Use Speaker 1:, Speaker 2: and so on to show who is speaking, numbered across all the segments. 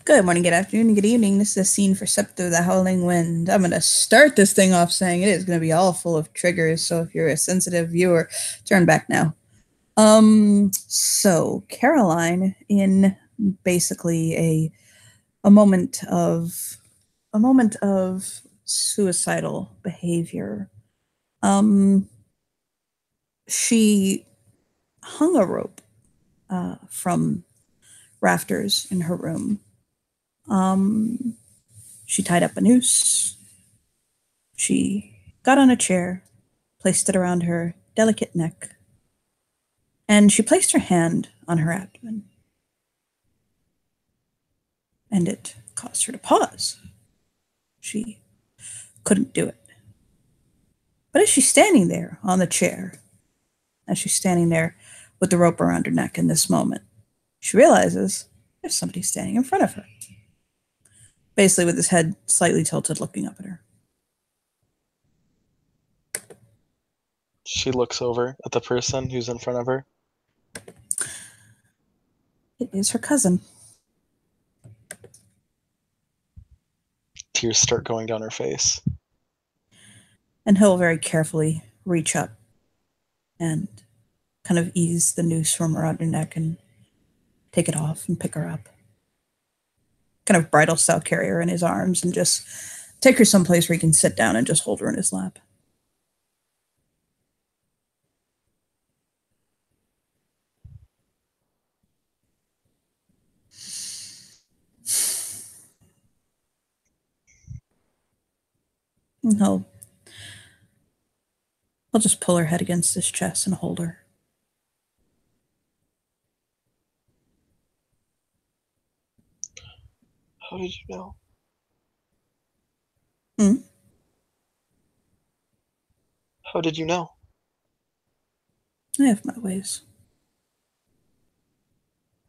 Speaker 1: Good morning, good afternoon, good evening. This is a scene for SotHW, the Howling Wind. I'm going to start this thing off saying it is going to be all full of triggers, so if you're a sensitive viewer, turn back now. So Caroline, in basically a moment of suicidal behavior, she hung a rope from rafters in her room. She tied up a noose. She got on a chair, placed it around her delicate neck, and she placed her hand on her abdomen. And it caused her to pause. She couldn't do it. But as she's standing there on the chair, as she's standing there with the rope around her neck in this moment, she realizes there's somebody standing in front of her, basically with his head slightly tilted, looking up at her.
Speaker 2: She looks over at the person who's in front of her.
Speaker 1: It is her cousin.
Speaker 2: Tears start going down her face.
Speaker 1: And he'll very carefully reach up and kind of ease the noose from around her neck and take it off and pick her up. Kind of bridal style carry her in his arms and just take her someplace where he can sit down and just hold her in his lap. And he'll just pull her head against his chest and hold her.
Speaker 2: How did you know? How did you know?
Speaker 1: I have my ways.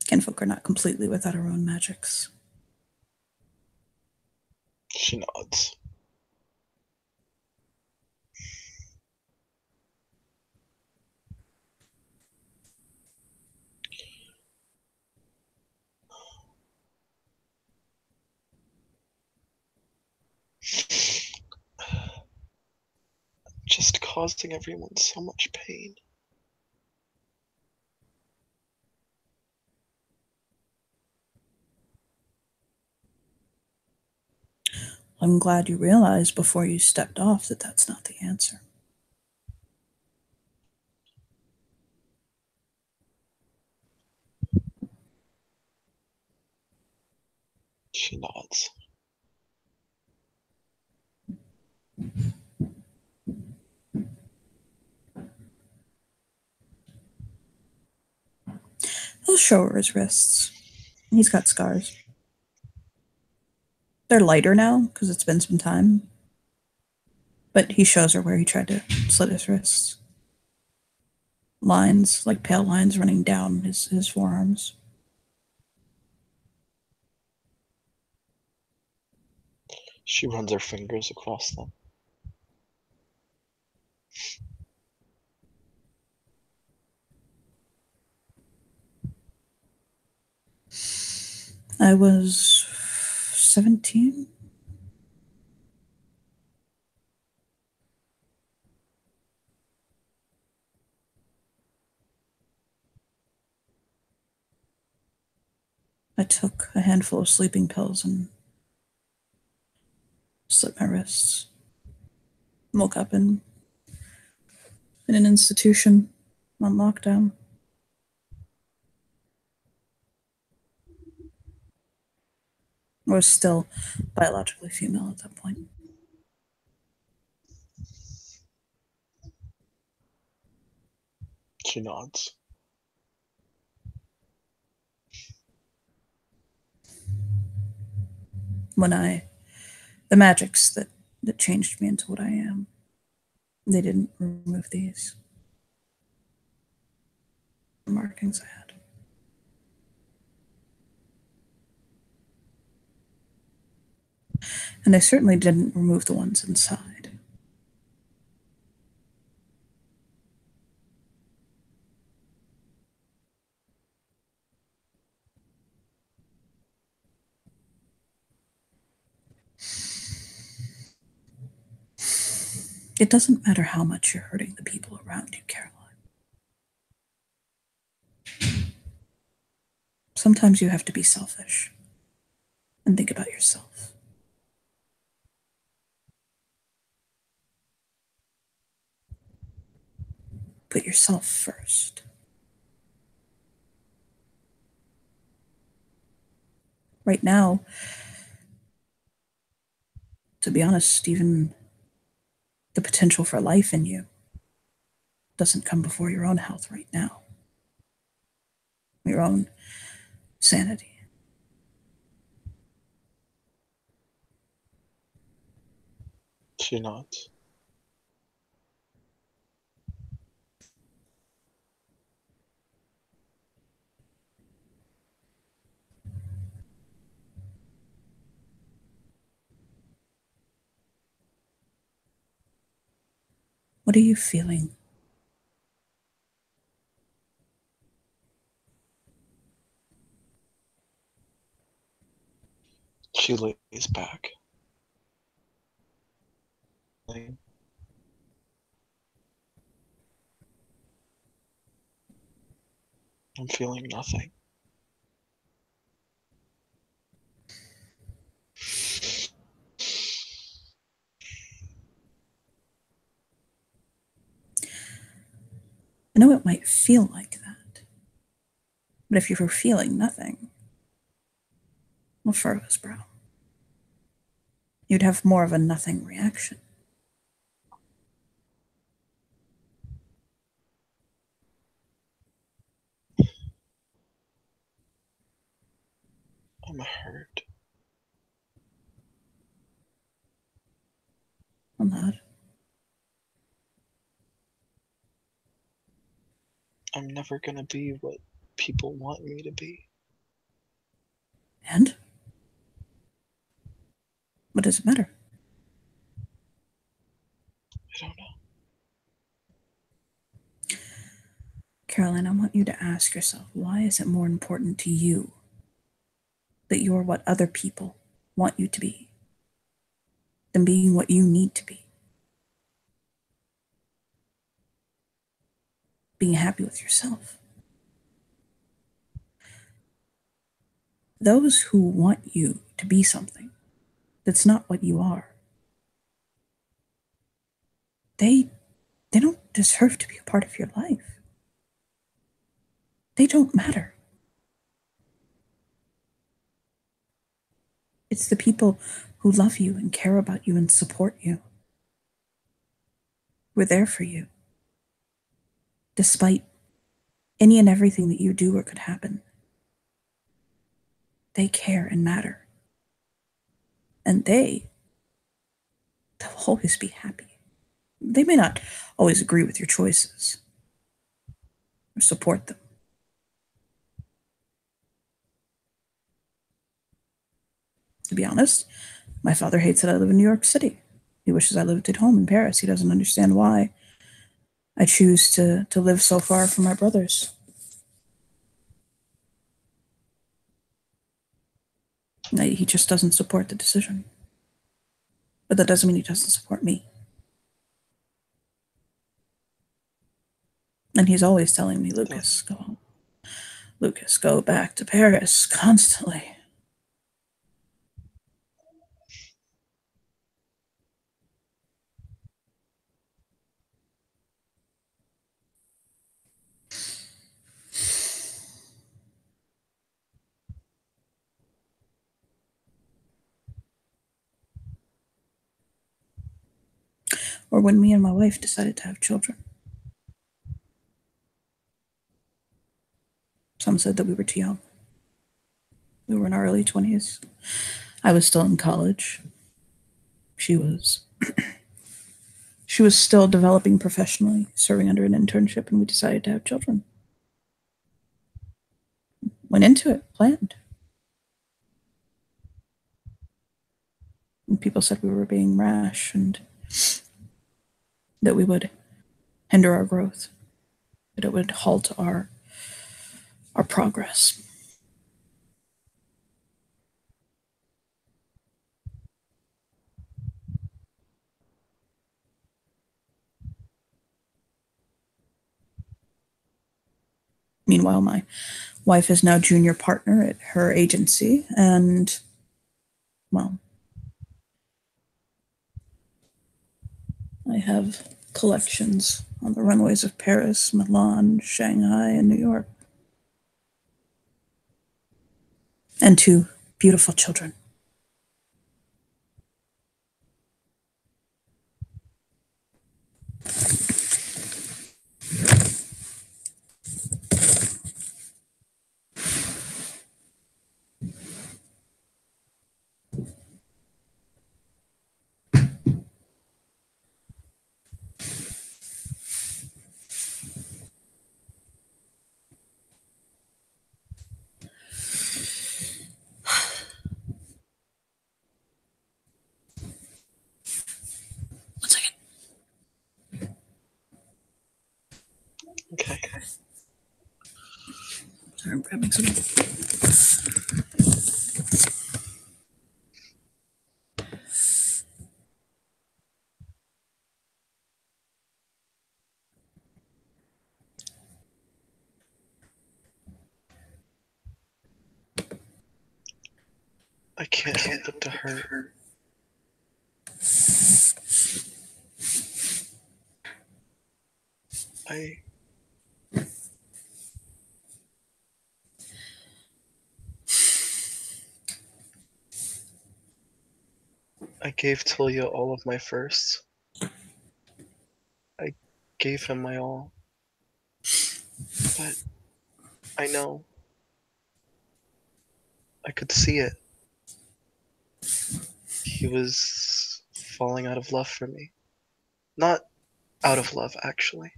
Speaker 1: Kinfolk are not completely without our own magics.
Speaker 2: She nods. Just causing everyone so much pain.
Speaker 1: I'm glad you realized before you stepped off that that's not the answer.
Speaker 2: She nods.
Speaker 1: He'll show her his wrists. He's got scars. They're lighter now because it's been some time. But he shows her where he tried to slit his wrists. Lines, like pale lines running down his forearms.
Speaker 2: She runs her fingers across them.
Speaker 1: I was 17. I took a handful of sleeping pills and slit my wrists. Woke up in an institution on lockdown. I was still biologically female at that point.
Speaker 2: She nods.
Speaker 1: The magics that changed me into what I am, they didn't remove these markings I had. And they certainly didn't remove the ones inside. It doesn't matter how much you're hurting the people around you, Caroline. Sometimes you have to be selfish and think about yourself. Put yourself first. Right now, to be honest, even the potential for life in you doesn't come before your own health right now, your own sanity.
Speaker 2: She nods.
Speaker 1: What are you feeling?
Speaker 2: She lays back. I'm feeling nothing.
Speaker 1: I know it might feel like that, but if you were feeling nothing, well, furrow his brow. You'd have more of a nothing reaction.
Speaker 2: I'm hurt.
Speaker 1: I'm not.
Speaker 2: I'm never gonna be what people want me to be.
Speaker 1: And? What does it matter?
Speaker 2: I don't know.
Speaker 1: Caroline, I want you to ask yourself, why is it more important to you that you're what other people want you to be than being what you need to be? Being happy with yourself. Those who want you to be something that's not what you are, they don't deserve to be a part of your life. They don't matter. It's the people who love you and care about you and support you. We're there for you, despite any and everything that you do or could happen. They care and matter. And they'll always be happy. They may not always agree with your choices or support them. To be honest, my father hates that I live in New York City. He wishes I lived at home in Paris. He doesn't understand why I choose to live so far from my brothers. He just doesn't support the decision. But that doesn't mean he doesn't support me. And he's always telling me, Lucas, go home. Lucas, go back to Paris constantly. Or when me and my wife decided to have children. Some said that we were too young. We were in our early 20s. I was still in college. She was. She was still developing professionally, serving under an internship, and we decided to have children. Went into it, planned. And people said we were being rash and that we would hinder our growth, that it would halt our progress. Meanwhile, my wife is now junior partner at her agency, and, well, I have collections on the runways of Paris, Milan, Shanghai, and New York. And 2 beautiful children. One second.
Speaker 2: Okay.
Speaker 1: Sorry, I'm grabbing something.
Speaker 2: I can't help but to hurt. I gave Tulia all of my firsts. I gave him my all. But I know. I could see it. He was falling out of love for me. Not out of love, actually.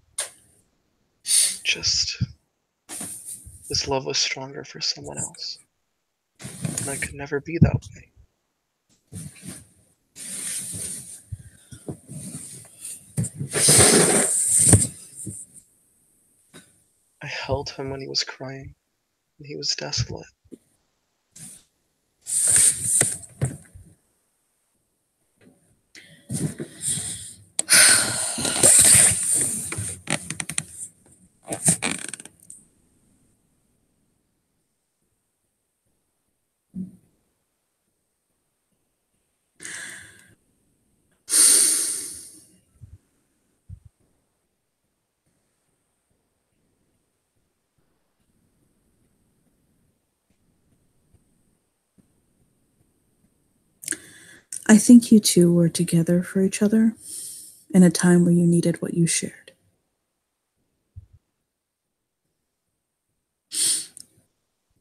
Speaker 2: Just his love was stronger for someone else. And I could never be that way. I held him when he was crying, and he was desolate.
Speaker 1: I think you 2 were together for each other in a time where you needed what you shared.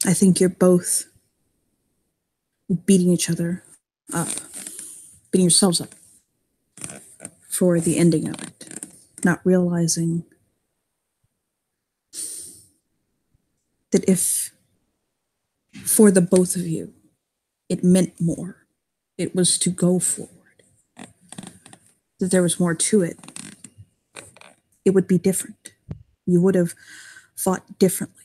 Speaker 1: I think you're both beating each other up, beating yourselves up for the ending of it, not realizing that if, for the both of you, it meant more, it was to go forward, that there was more to it, it would be different. You would have fought differently.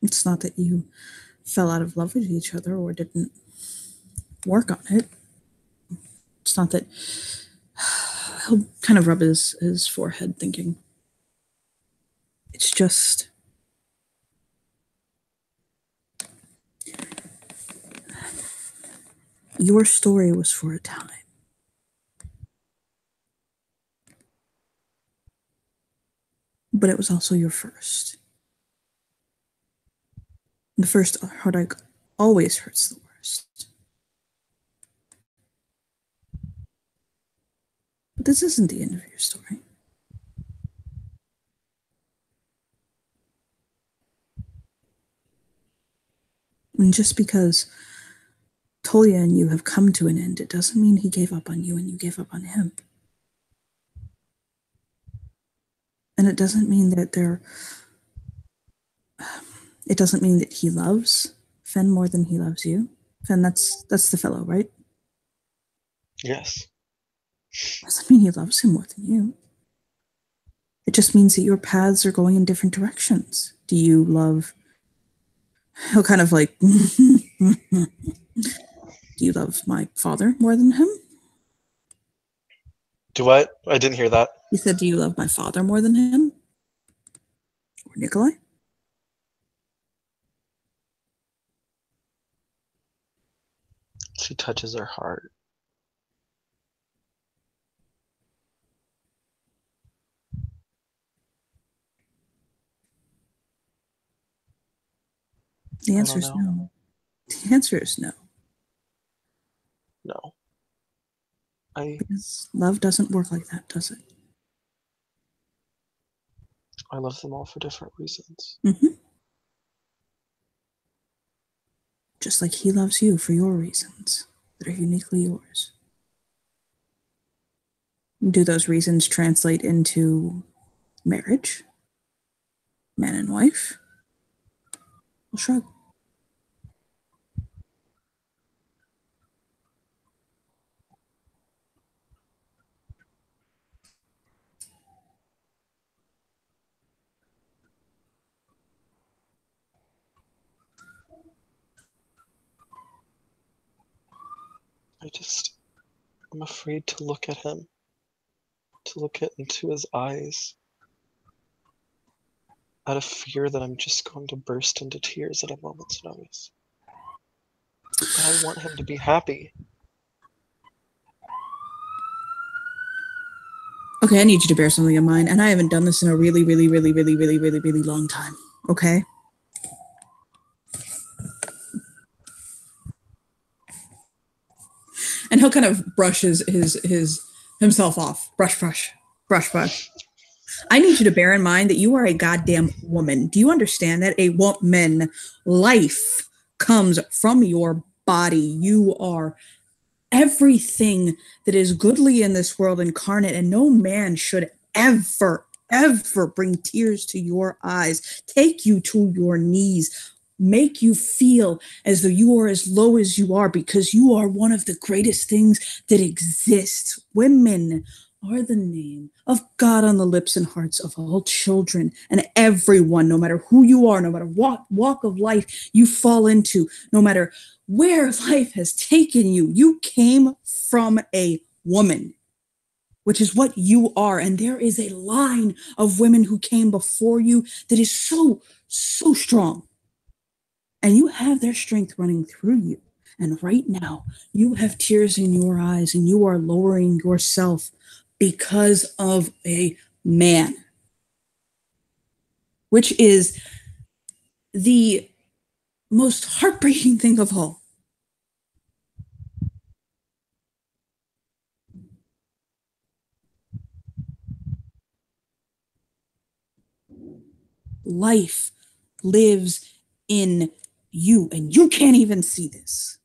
Speaker 1: It's not that you fell out of love with each other or didn't work on it. It's not that. He'll kind of rub his forehead, thinking, it's just your story was for a time. But it was also your first. The first heartache always hurts the worst. But this isn't the end of your story. And just because Tolia and you have come to an end, it doesn't mean he gave up on you and you gave up on him. And it doesn't mean that it doesn't mean that he loves Fen more than he loves you? Fen, that's the fellow, right?
Speaker 2: Yes.
Speaker 1: Doesn't mean he loves him more than you. It just means that your paths are going in different directions. Do you love... He'll kind of like... Do you love my father more than him?
Speaker 2: Do what? I didn't hear that.
Speaker 1: He said, do you love my father more than him? Or Nikolai?
Speaker 2: She touches her heart.
Speaker 1: The
Speaker 2: I
Speaker 1: answer
Speaker 2: don't
Speaker 1: is
Speaker 2: know.
Speaker 1: no. The answer is no.
Speaker 2: No.
Speaker 1: Because love doesn't work like that, does it?
Speaker 2: I love them all for different reasons.
Speaker 1: Mm-hmm. Just like he loves you for your reasons that are uniquely yours. Do those reasons translate into marriage? Man and wife? We'll shrug.
Speaker 2: I'm afraid to look at him, to look into his eyes, out of fear that I'm just going to burst into tears at a moment's notice. But I want him to be happy.
Speaker 1: Okay, I need you to bear something in mind, and I haven't done this in a really, really, really, really, really, really, really long time. Okay? And he'll kind of brush his himself off. Brush, brush, brush, brush. I need you to bear in mind that you are a goddamn woman. Do you understand that? A woman. Life comes from your body. You are everything that is goodly in this world incarnate, and no man should ever bring tears to your eyes, take you to your knees, make you feel as though you are as low as you are, because you are one of the greatest things that exists. Women are the name of God on the lips and hearts of all children and everyone, no matter who you are, no matter what walk of life you fall into, no matter where life has taken you. You came from a woman, which is what you are. And there is a line of women who came before you that is so, so strong. And you have their strength running through you. And right now, you have tears in your eyes and you are lowering yourself because of a man, which is the most heartbreaking thing of all. Life lives in you, and you can't even see this.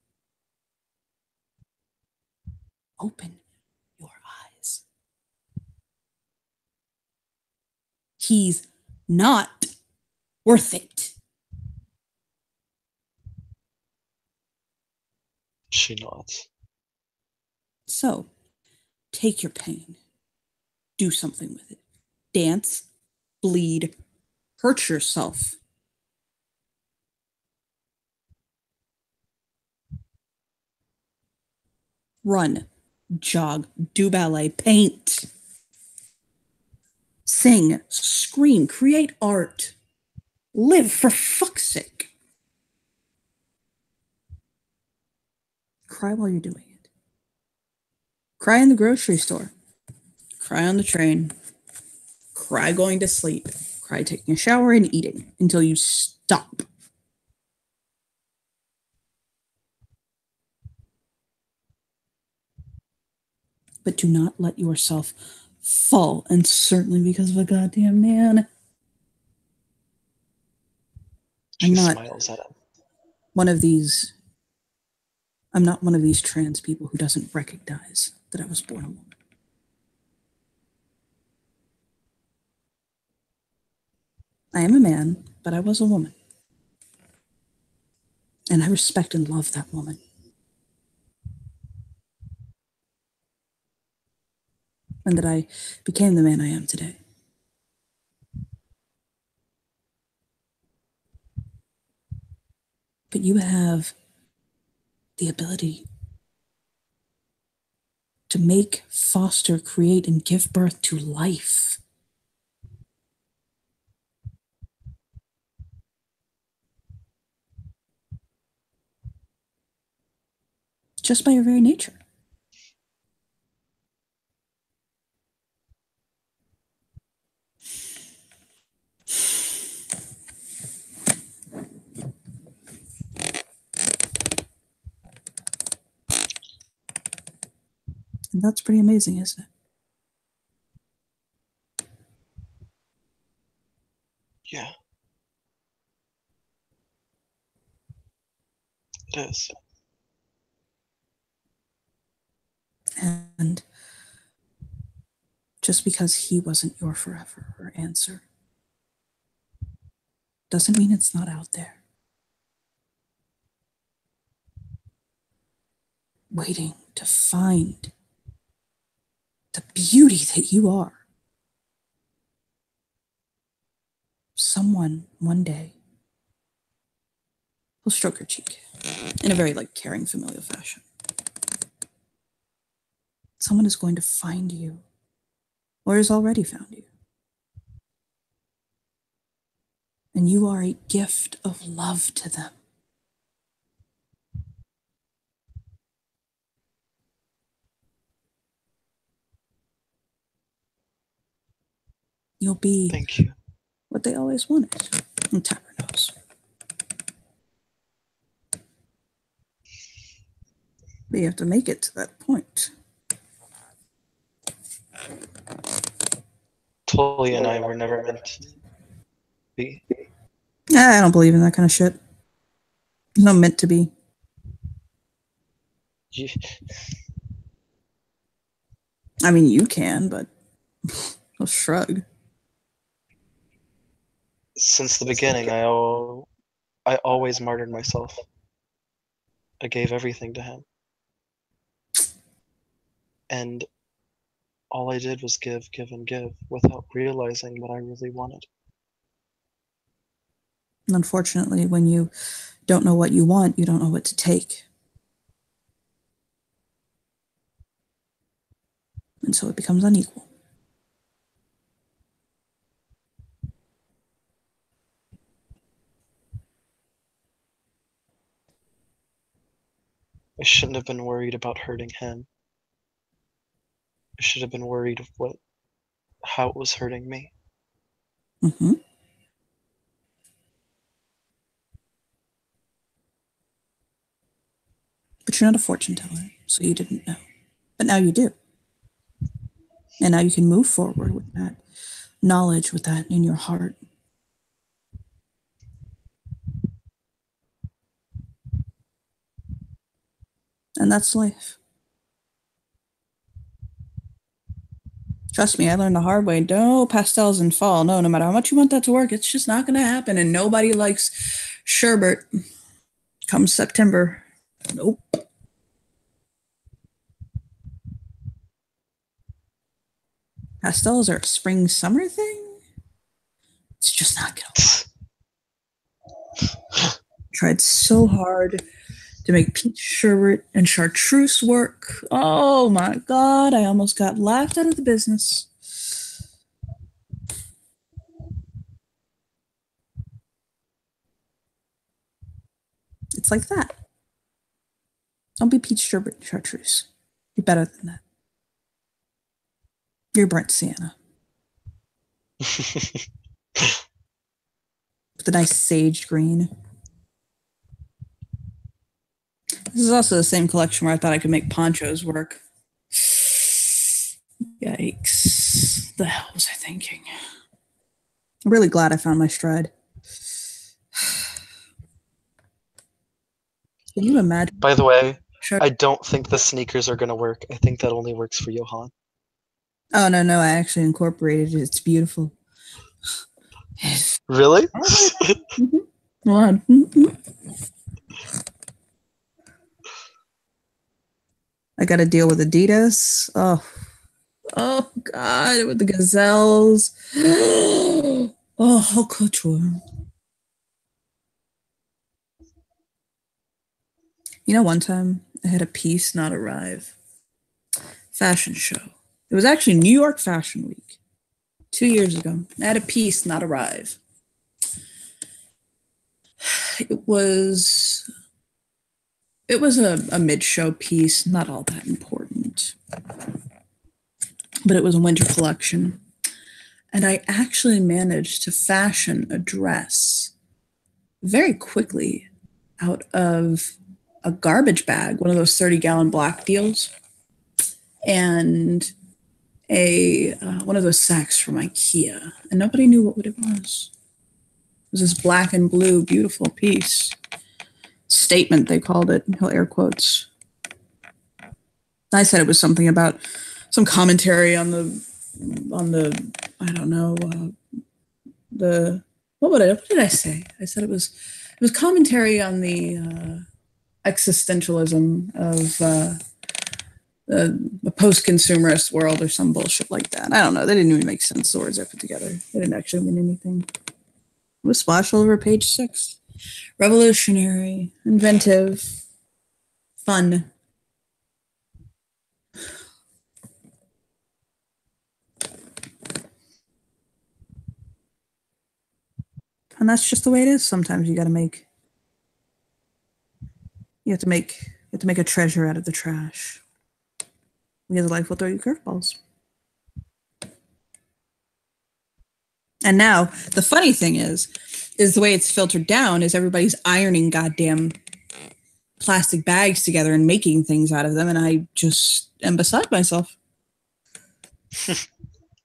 Speaker 1: Open your eyes. He's not worth it.
Speaker 2: She nods.
Speaker 1: So, take your pain, do something with it. Dance, bleed, hurt yourself. Run, jog, do ballet, paint, sing, scream, create art. Live, for fuck's sake. Cry while you're doing it. Cry in the grocery store. Cry on the train. Cry going to sleep. Cry taking a shower and eating until you stop. But do not let yourself fall, and certainly because of a goddamn man.
Speaker 2: She smiles at him.
Speaker 1: I'm not one of these trans people who doesn't recognize that I was born a woman. I am a man, but I was a woman. And I respect and love that woman. And that I became the man I am today. But you have the ability to make, foster, create, and give birth to life. Just by your very nature. And that's pretty amazing, isn't it?
Speaker 2: Yeah. It is.
Speaker 1: And just because he wasn't your forever or answer doesn't mean it's not out there, waiting to find the beauty that you are. Someone one day will stroke your cheek in a very caring, familial fashion. Someone is going to find you, or has already found you. And you are a gift of love to them. You'll be
Speaker 2: Thank you.
Speaker 1: what they always wanted. And Tapper knows. But you have to make it to that point.
Speaker 2: Tully and I were never meant to be.
Speaker 1: I don't believe in that kind of shit. It's not meant to be.
Speaker 2: You,
Speaker 1: I mean, you can, but I'll shrug.
Speaker 2: since the beginning, I always martyred myself. I gave everything to him. And all I did was give, and give without realizing what I really wanted.
Speaker 1: And unfortunately, when you don't know what you want, you don't know what to take. And so it becomes unequal.
Speaker 2: I shouldn't have been worried about hurting him. I should have been worried of how it was hurting me.
Speaker 1: Mm-hmm. But you're not a fortune teller, so you didn't know. But now you do. And now you can move forward with that knowledge, with that in your heart. And that's life. Trust me, I learned the hard way. No pastels in fall. No matter how much you want that to work, it's just not going to happen. And nobody likes sherbet come September. Nope. Pastels are a spring, summer thing. It's just not going to work. Tried so hard to make peach sherbet and chartreuse work. Oh my God, I almost got laughed out of the business. It's like that. Don't be peach sherbet and chartreuse. Be better than that. You're burnt sienna. With a nice sage green. This is also the same collection where I thought I could make ponchos work. Yikes. The hell was I thinking? I'm really glad I found my stride. Can you imagine?
Speaker 2: By the way, I don't think the sneakers are going to work. I think that only works for Johan.
Speaker 1: Oh, no, I actually incorporated it. It's beautiful.
Speaker 2: Really?
Speaker 1: Mm-hmm. I got to deal with Adidas. Oh God, with the gazelles. Oh, haute couture. You know, one time I had a piece not arrive. Fashion show. It was actually New York Fashion Week 2 years ago. I had a piece not arrive. It was a mid-show piece, not all that important, but it was a winter collection. And I actually managed to fashion a dress very quickly out of a garbage bag, one of those 30-gallon black deals, and a one of those sacks from IKEA. And nobody knew what it was. It was this black and blue, beautiful piece. Statement, they called it, air quotes. I said it was something about some commentary on the I don't know, what did I say? I said it was commentary on the existentialism of the post-consumerist world or some bullshit like that. I don't know. They didn't even make sense, the words I put together. They didn't actually mean anything. It was splashed all over page 6. Revolutionary, inventive, fun. And that's just the way it is. Sometimes you have to make a treasure out of the trash. Because life will throw you curveballs. And now the funny thing is the way it's filtered down is everybody's ironing goddamn plastic bags together and making things out of them, and I just am beside myself.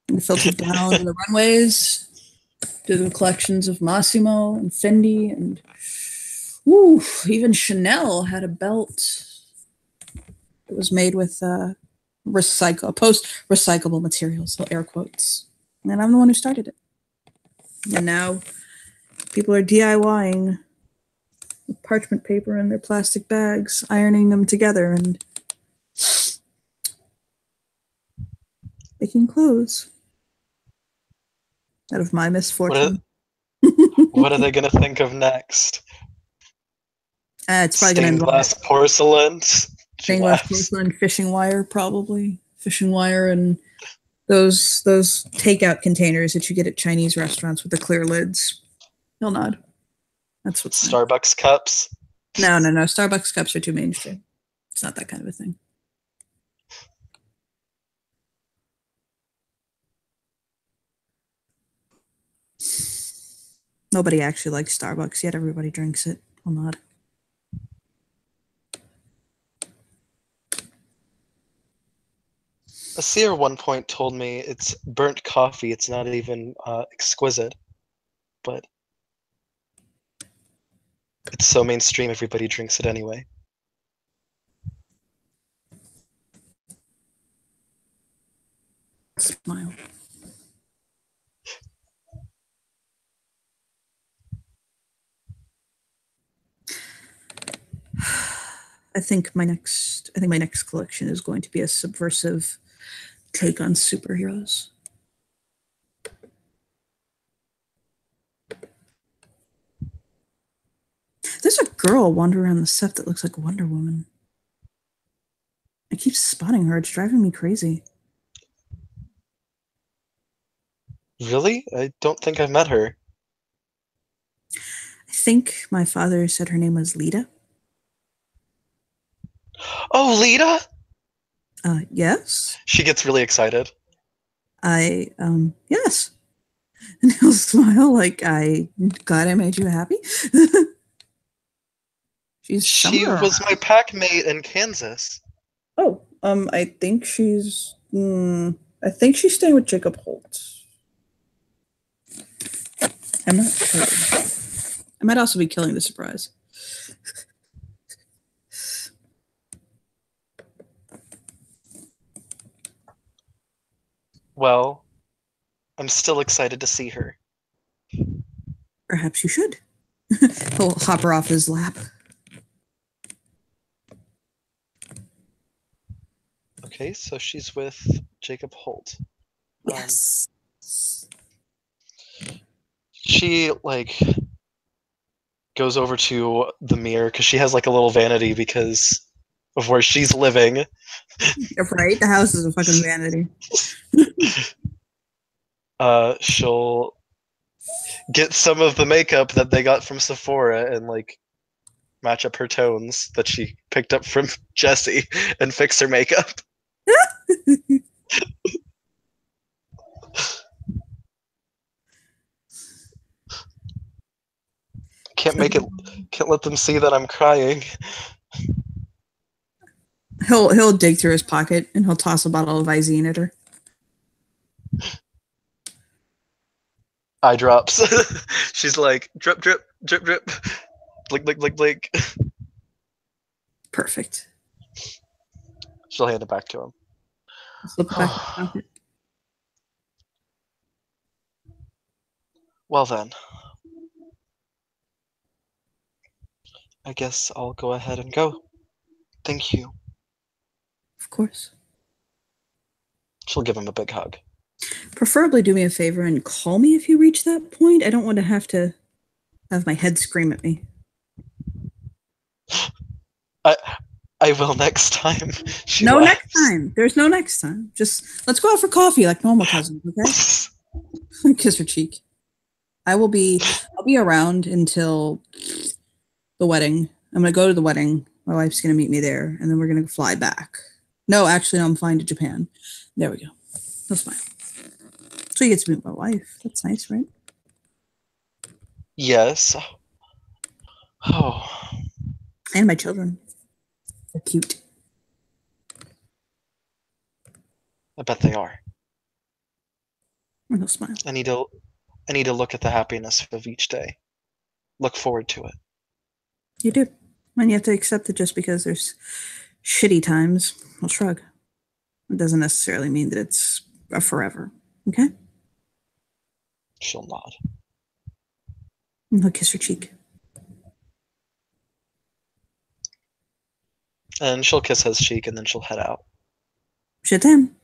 Speaker 1: And filtered down to the runways, to the collections of Massimo and Fendi, and even Chanel had a belt that was made with post-recyclable materials, so air quotes. And I'm the one who started it. And now people are DIYing with parchment paper in their plastic bags, ironing them together and making clothes out of my misfortune.
Speaker 2: What are they going to think of next?
Speaker 1: It's probably going to
Speaker 2: Stained glass porcelain.
Speaker 1: Stained glass porcelain, fishing wire, probably. Fishing wire and those takeout containers that you get at Chinese restaurants with the clear lids. He'll nod. That's what's
Speaker 2: Starbucks cups.
Speaker 1: No. Starbucks cups are too mainstream. It's not that kind of a thing. Nobody actually likes Starbucks, yet everybody drinks it. I'll nod.
Speaker 2: A seer one point told me it's burnt coffee. It's not even exquisite, but it's so mainstream, everybody drinks it anyway.
Speaker 1: Smile. I think my next collection is going to be a subversive take on superheroes. There's a girl wandering around the set that looks like Wonder Woman. I keep spotting her. It's driving me crazy.
Speaker 2: Really? I don't think I've met her.
Speaker 1: I think my father said her name was Lita.
Speaker 2: Oh, Lita?
Speaker 1: Yes.
Speaker 2: She gets really excited.
Speaker 1: Yes. And he'll smile like, glad I made you happy.
Speaker 2: She was my pack mate in Kansas.
Speaker 1: Oh, I think she's staying with Jacob Holt. I'm not sure. I might also be killing the surprise.
Speaker 2: Well, I'm still excited to see her.
Speaker 1: Perhaps you should. He'll hop her off his lap.
Speaker 2: Okay, so she's with Jacob Holt.
Speaker 1: Yes.
Speaker 2: She like goes over to the mirror because she has like a little vanity because of where she's living.
Speaker 1: Right? The house is a fucking vanity.
Speaker 2: She'll get some of the makeup that they got from Sephora and like match up her tones that she picked up from Jessie and fix her makeup. Can't let them see that I'm crying.
Speaker 1: He'll dig through his pocket and he'll toss a bottle of Visine at her.
Speaker 2: Eye drops. She's like drip, drip, drip, drip, blink, blink, blink, blink.
Speaker 1: Perfect.
Speaker 2: She'll hand it back to him.
Speaker 1: Slip it back in his pocket.
Speaker 2: Well then, I guess I'll go ahead and go. Thank you.
Speaker 1: Of course.
Speaker 2: She'll give him a big hug.
Speaker 1: Preferably do me a favor and call me if you reach that point. I don't want to have my head scream at me.
Speaker 2: I will next time.
Speaker 1: No laughs. Next time. There's no next time. Just let's go out for coffee like normal cousins, okay? Kiss her cheek. I'll be around until the wedding. I'm gonna go to the wedding. My wife's gonna meet me there, and then we're gonna fly back. No, actually, no, I'm flying to Japan. There we go. That's fine. So you get to meet my wife. That's nice, right?
Speaker 2: Yes. Oh.
Speaker 1: And my children. They're cute.
Speaker 2: I bet they are.
Speaker 1: And he'll smile.
Speaker 2: I need to look at the happiness of each day. Look forward to it.
Speaker 1: You do. And you have to accept it just because there's shitty times. I'll shrug. It doesn't necessarily mean that it's a forever. Okay?
Speaker 2: She'll nod.
Speaker 1: And he'll kiss her cheek.
Speaker 2: And she'll kiss his cheek and then she'll head out.
Speaker 1: Je t'aime.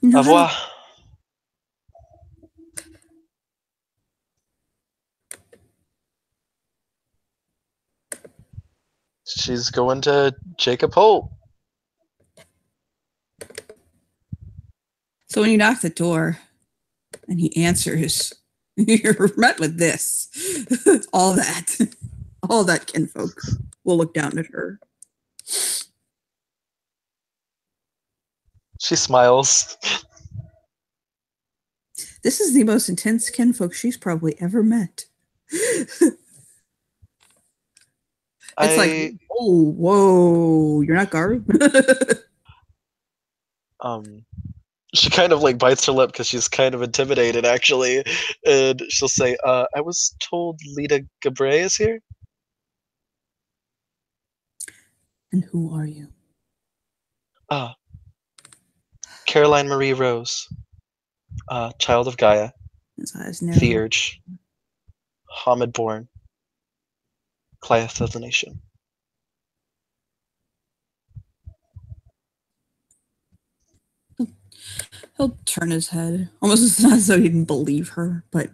Speaker 2: Au revoir. She's going to Jacob Holt.
Speaker 1: So when you knock the door and he answers, you're met with this. All that kinfolk will look down at her.
Speaker 2: She smiles.
Speaker 1: This is the most intense kinfolk she's probably ever met. It's like, oh, whoa, you're not Garu?
Speaker 2: She kind of like bites her lip because she's kind of intimidated, actually. And she'll say, I was told Lita Gabre is here.
Speaker 1: And who are you?
Speaker 2: Caroline Marie Rose. Child of Gaia. Theurge. Hamid born. Clieth of the nation.
Speaker 1: He'll turn his head. Almost not as though he didn't believe her, but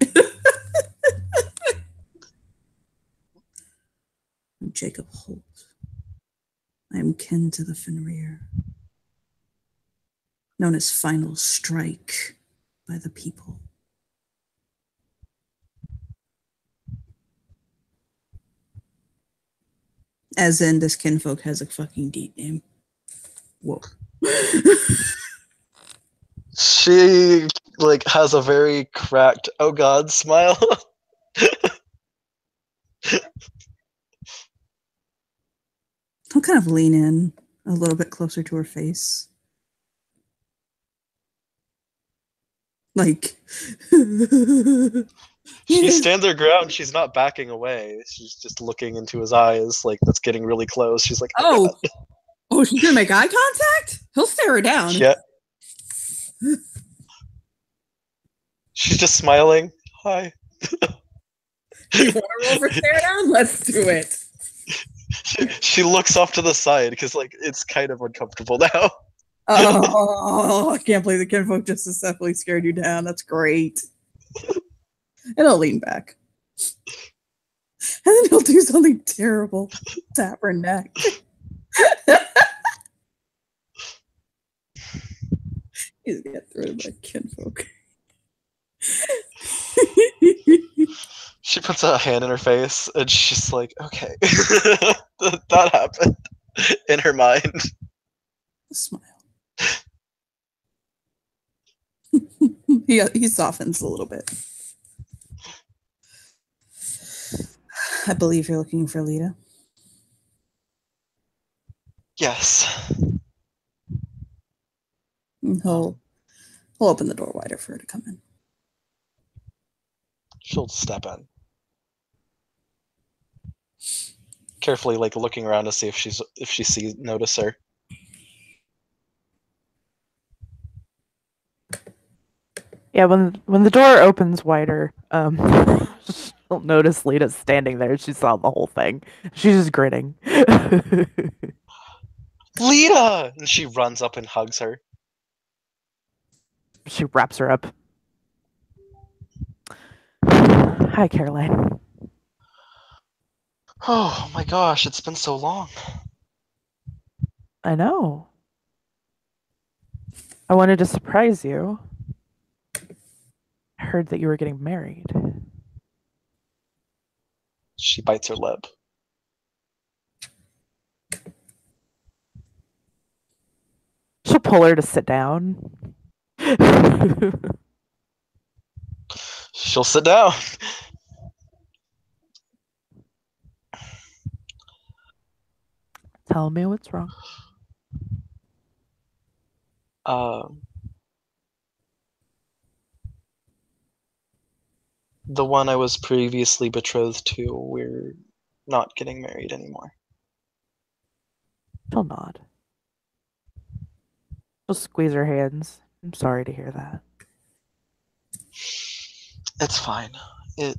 Speaker 1: I'm Jacob Holt. I am kin to the Fenrir, known as Final Strike by the people. As in, this kinfolk has a fucking deep name. Whoa.
Speaker 2: She like has a very cracked, oh god, smile.
Speaker 1: He'll kind of lean in a little bit closer to her face. Like
Speaker 2: she stands her ground. She's not backing away. She's just looking into his eyes like that's getting really close. She's like,
Speaker 1: oh she's gonna make eye contact? He'll stare her down.
Speaker 2: Yeah. She's just smiling. Hi.
Speaker 1: You want to roll for stare down? Let's do it.
Speaker 2: She looks off to the side because like it's kind of uncomfortable now.
Speaker 1: Oh, I can't believe the kinfolk just successfully scared you down. That's great. And I'll lean back. And then he'll do something terrible. Tap her neck. He's get through by kinfolk.
Speaker 2: She puts a hand in her face and she's like, okay. That happened in her mind.
Speaker 1: Smile. He softens a little bit. I believe you're looking for Lita.
Speaker 2: Yes.
Speaker 1: He'll open the door wider for her to come in.
Speaker 2: She'll step in. Carefully, like looking around to see if she notice her.
Speaker 3: Yeah, when the door opens wider, she'll notice Lita's standing there. She saw the whole thing. She's just grinning.
Speaker 2: Lita! And she runs up and hugs her.
Speaker 3: She wraps her up. Hi, Caroline.
Speaker 2: Oh my gosh, it's been so long.
Speaker 3: I know. I wanted to surprise you. I heard that you were getting married.
Speaker 2: She bites her lip.
Speaker 3: She'll pull her to sit down.
Speaker 2: She'll sit down.
Speaker 3: Tell me what's wrong.
Speaker 2: The one I was previously betrothed to, we're not getting married anymore.
Speaker 3: She'll nod. She'll squeeze her hands. I'm sorry to hear that.
Speaker 2: It's fine.
Speaker 3: Is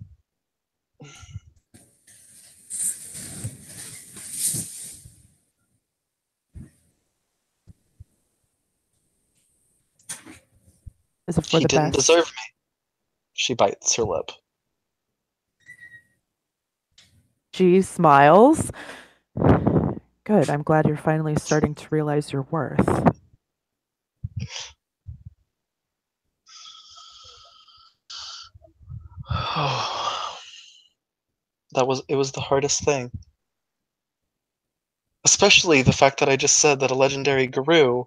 Speaker 3: it for
Speaker 2: He
Speaker 3: the
Speaker 2: didn't
Speaker 3: best?
Speaker 2: deserve me. She bites her lip.
Speaker 3: She smiles. Good. I'm glad you're finally starting to realize your worth.
Speaker 2: It was the hardest thing. Especially the fact that I just said that a legendary guru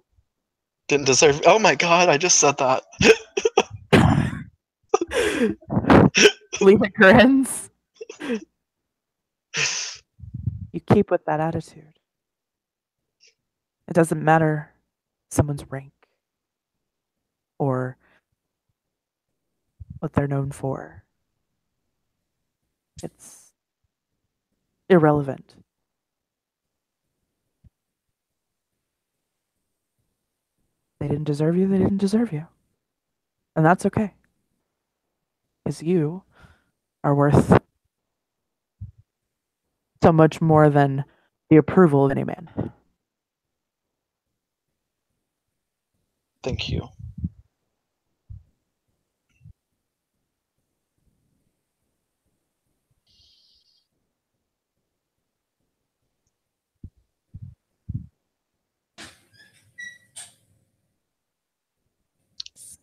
Speaker 2: didn't deserve. Oh my god, I just said that.
Speaker 3: Lita grins. You keep with that attitude. It doesn't matter someone's rank or what they're known for. It's irrelevant. They didn't deserve you, they didn't deserve you. And that's okay. Because you are worth so much more than the approval of any man.
Speaker 2: Thank you.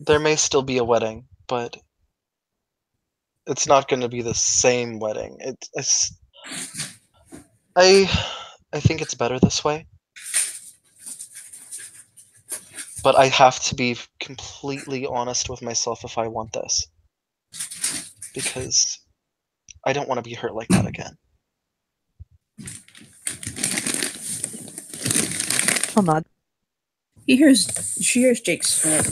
Speaker 2: There may still be a wedding, but it's not going to be the same wedding. I think it's better this way. But I have to be completely honest with myself if I want this. Because I don't want to be hurt like that again.
Speaker 3: She'll nod.
Speaker 1: She hears Jake snort.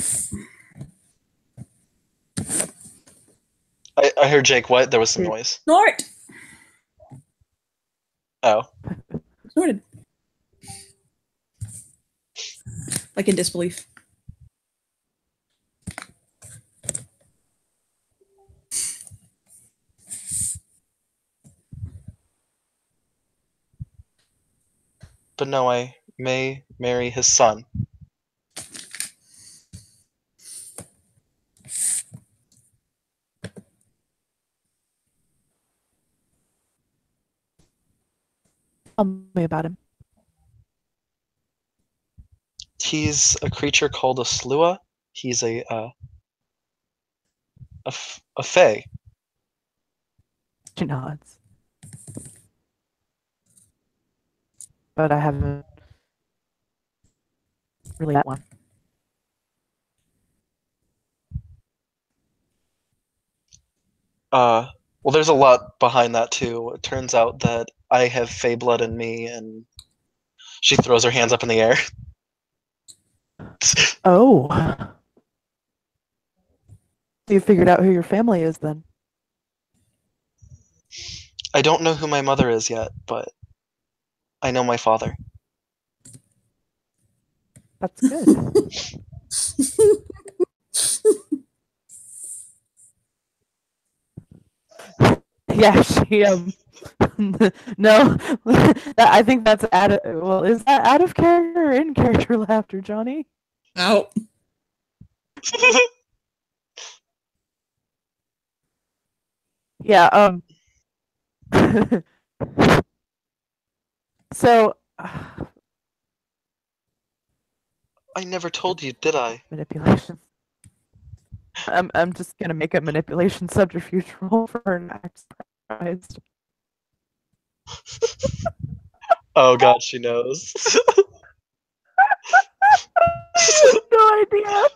Speaker 2: I heard Jake what? There was some noise.
Speaker 1: Snort!
Speaker 2: Oh.
Speaker 1: Snorted. Like in disbelief.
Speaker 2: no, I may marry his son.
Speaker 3: Tell me about him.
Speaker 2: He's a creature called a slua. He's a fae.
Speaker 3: She nods. But I haven't really met one.
Speaker 2: Well, there's a lot behind that too. It turns out that I have fae blood in me, and she throws her hands up in the air.
Speaker 3: Oh. So you figured out who your family is then?
Speaker 2: I don't know who my mother is yet, but I know my father.
Speaker 3: That's good. Yeah, she no, I think that's well, is that out of character or in character laughter, Johnny?
Speaker 1: Out.
Speaker 3: Yeah, so
Speaker 2: I never told you, did I?
Speaker 3: manipulation. I'm just gonna make a manipulation subterfuge roll for her and act surprised.
Speaker 2: Oh god, she knows.
Speaker 3: No idea. I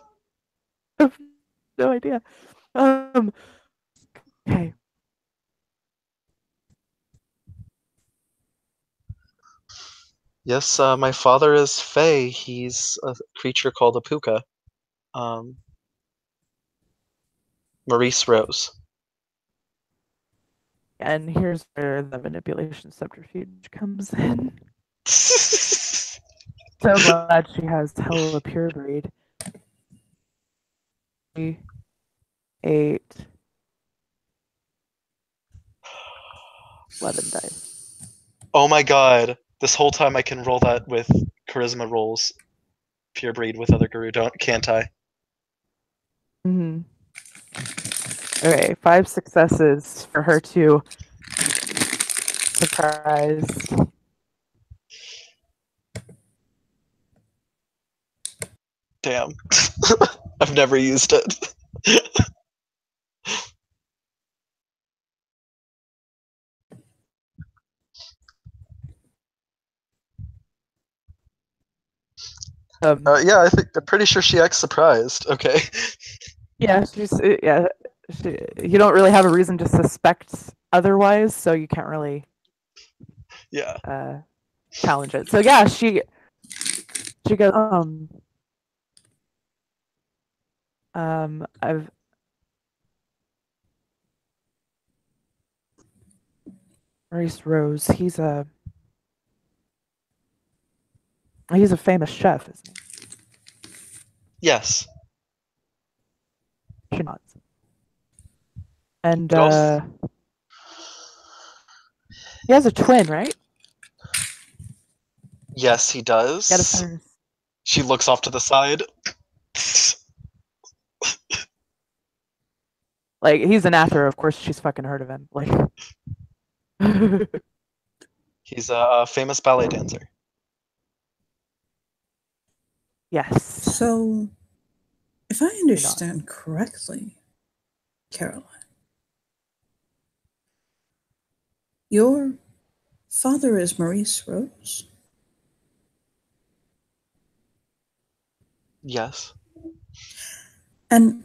Speaker 3: have no idea. Okay.
Speaker 2: Yes, my father is fae. He's a creature called a puka. Maurice Rose.
Speaker 3: And here's where the manipulation subterfuge comes in. So glad she has hella pure breed. 3, 8, 11 dice.
Speaker 2: Oh my god. This whole time I can roll that with charisma rolls. Pure breed with other guru, can't I?
Speaker 3: Mm-hmm. Okay, 5 successes for her to surprise.
Speaker 2: Damn. I've never used it. Yeah, I'm pretty sure she acts surprised. Okay.
Speaker 3: Yeah, you don't really have a reason to suspect otherwise, so you can't really
Speaker 2: Yeah.
Speaker 3: Challenge it. So yeah, she goes, I've Maurice Rose, he's a famous chef, isn't he?
Speaker 2: Yes.
Speaker 3: She nods. And
Speaker 2: But also,
Speaker 3: he has a twin, right?
Speaker 2: yes, he does.
Speaker 3: Gotta find...
Speaker 2: She looks off to the side.
Speaker 3: Like, he's an actor, of course she's fucking heard of him. Like
Speaker 2: He's a famous ballet dancer.
Speaker 3: Yes.
Speaker 1: So, if I understand correctly, Caroline, your father is Maurice Rose?
Speaker 2: Yes.
Speaker 1: And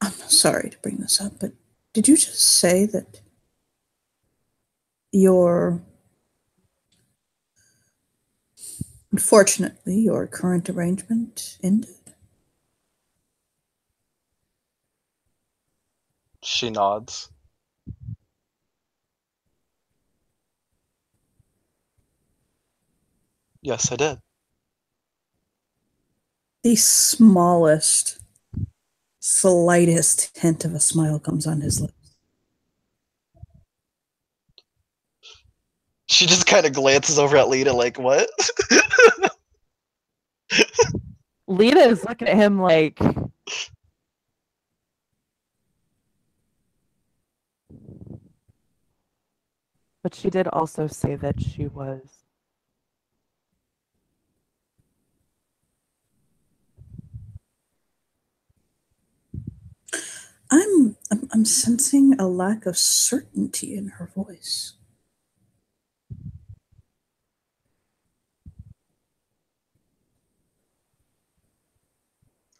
Speaker 1: I'm sorry to bring this up, but did you just say that unfortunately, your current arrangement ended?
Speaker 2: She nods. Yes, I did.
Speaker 1: The smallest, slightest hint of a smile comes on his lips.
Speaker 2: She just kind of glances over at Lita like, what?
Speaker 3: Lita is looking at him like, but she did also say that she was.
Speaker 1: I'm sensing a lack of certainty in her voice.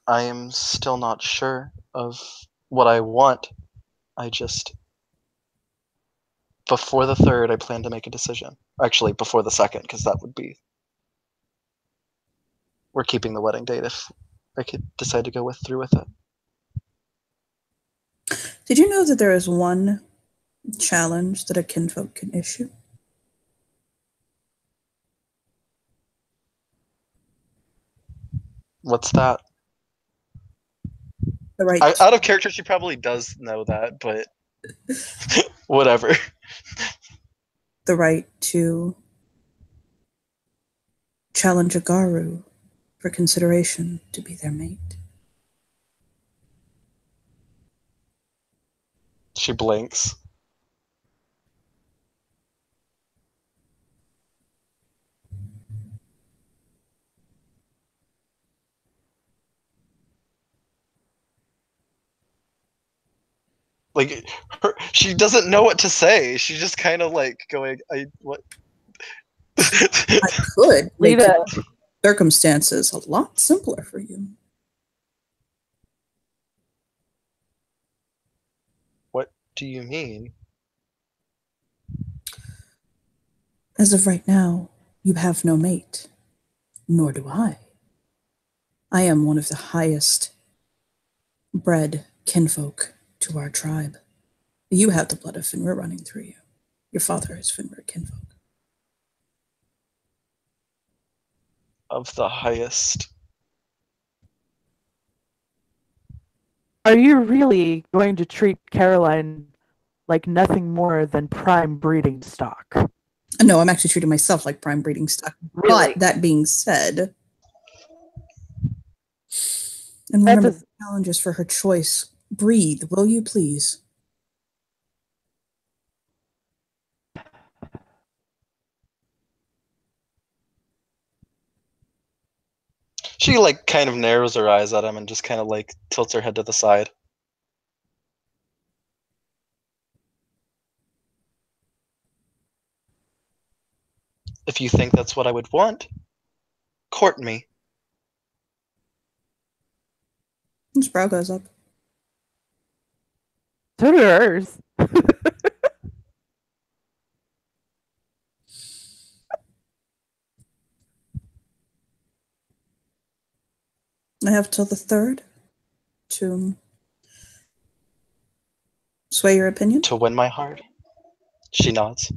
Speaker 2: I am still not sure of what I want. I just, before the 3rd, I plan to make a decision. Actually, before the 2nd, because that would be, we're keeping the wedding date if I could decide to go through with it.
Speaker 1: Did you know that there is one challenge that a kinfolk can issue?
Speaker 2: What's that?
Speaker 1: The right,
Speaker 2: Out of character, she probably does know that, but whatever.
Speaker 1: the right to challenge a Garu for consideration to be their mate.
Speaker 2: She blinks. Like, she doesn't know what to say. She's just kind of like going, what?
Speaker 1: I could make
Speaker 3: Lita,
Speaker 1: circumstances a lot simpler for you.
Speaker 2: What do you mean?
Speaker 1: As of right now, you have no mate, nor do I. I am one of the highest bred kinfolk to our tribe. You have the blood of Finra running through you. Your father is Finra kinfolk.
Speaker 2: Of the highest.
Speaker 3: are you really going to treat Caroline like nothing more than prime breeding stock?
Speaker 1: No, I'm actually treating myself like prime breeding stock.
Speaker 3: Really?
Speaker 1: But that being said, and
Speaker 3: That
Speaker 1: remember
Speaker 3: does,
Speaker 1: the challenges for her choice. Breathe, will you please?
Speaker 2: She like kind of narrows her eyes at him and just kind of like tilts her head to the side. If you think that's what I would want, court me.
Speaker 1: His brow goes up.
Speaker 3: so do hers.
Speaker 1: I have till the 3rd to sway your opinion.
Speaker 2: To win my heart. She nods.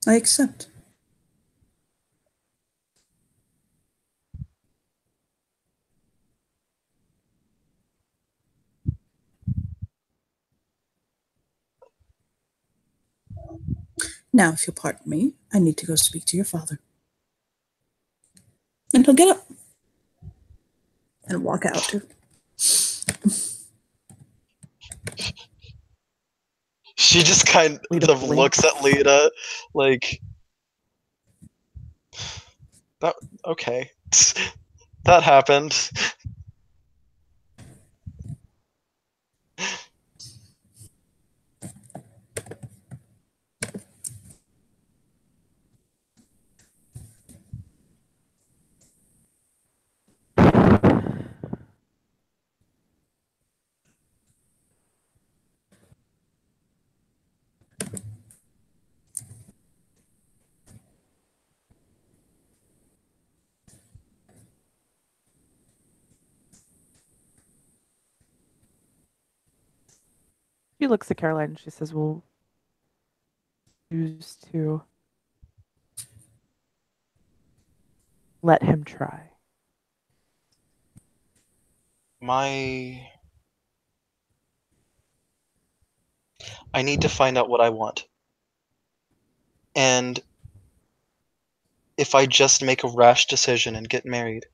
Speaker 1: I accept. Now, if you'll pardon me, I need to go speak to your father. And he'll get up and walk out.
Speaker 2: She just kind
Speaker 3: Lita
Speaker 2: of
Speaker 3: blinks.
Speaker 2: looks at Lita like, that, okay. That happened.
Speaker 3: She looks at Caroline and she says, "We'll choose to let him try."
Speaker 2: My I need to find out what I want. And if I just make a rash decision and get married,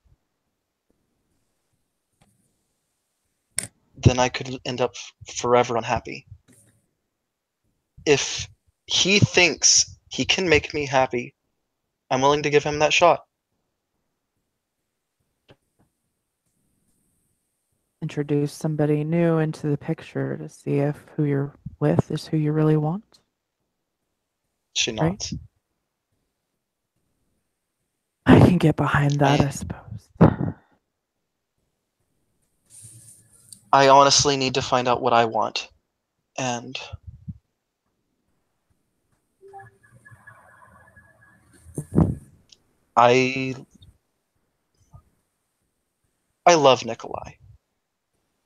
Speaker 2: then I could end up forever unhappy. If he thinks he can make me happy, I'm willing to give him that shot.
Speaker 3: Introduce somebody new into the picture to see if who you're with is who you really want.
Speaker 2: She nods.
Speaker 3: I can get behind that, I suppose.
Speaker 2: I honestly need to find out what I want. And I love Nikolai.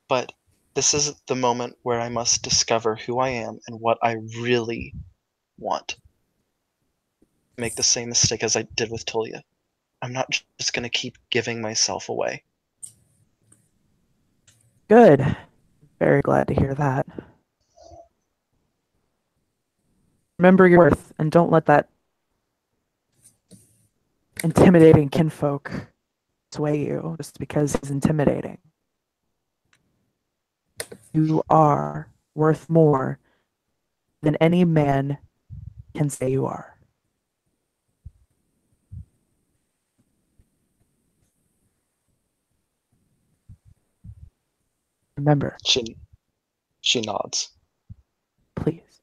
Speaker 2: But this is the moment where I must discover who I am and what I really want. Make the same mistake as I did with Tulia. I'm not just gonna keep giving myself away.
Speaker 3: Good. Very glad to hear that. Remember your worth and don't let that intimidating kinfolk sway you just because he's intimidating. You are worth more than any man can say you are. Remember.
Speaker 2: She nods.
Speaker 3: Please.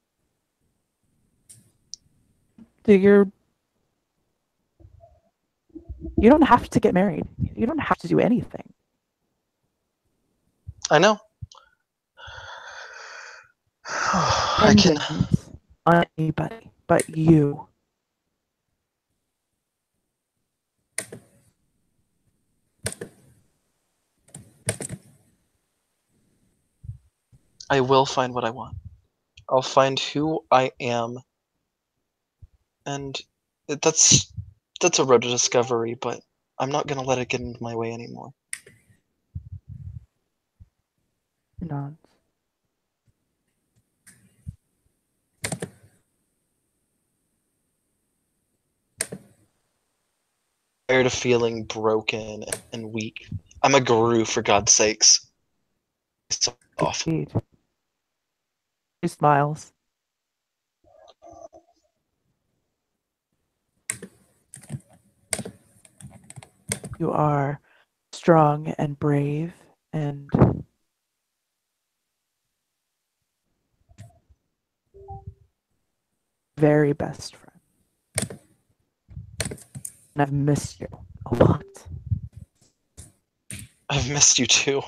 Speaker 3: You don't have to get married. You don't have to do anything.
Speaker 2: I know. I can.
Speaker 3: On anybody but you.
Speaker 2: I will find what I want. I'll find who I am. And that's a road to discovery, but I'm not gonna let it get into my way anymore.
Speaker 3: Nods.
Speaker 2: Tired of feeling broken and weak. I'm a guru, for God's sakes. So off.
Speaker 3: He smiles. You are strong and brave and very best friend. And I've missed you a lot.
Speaker 2: I've missed you too.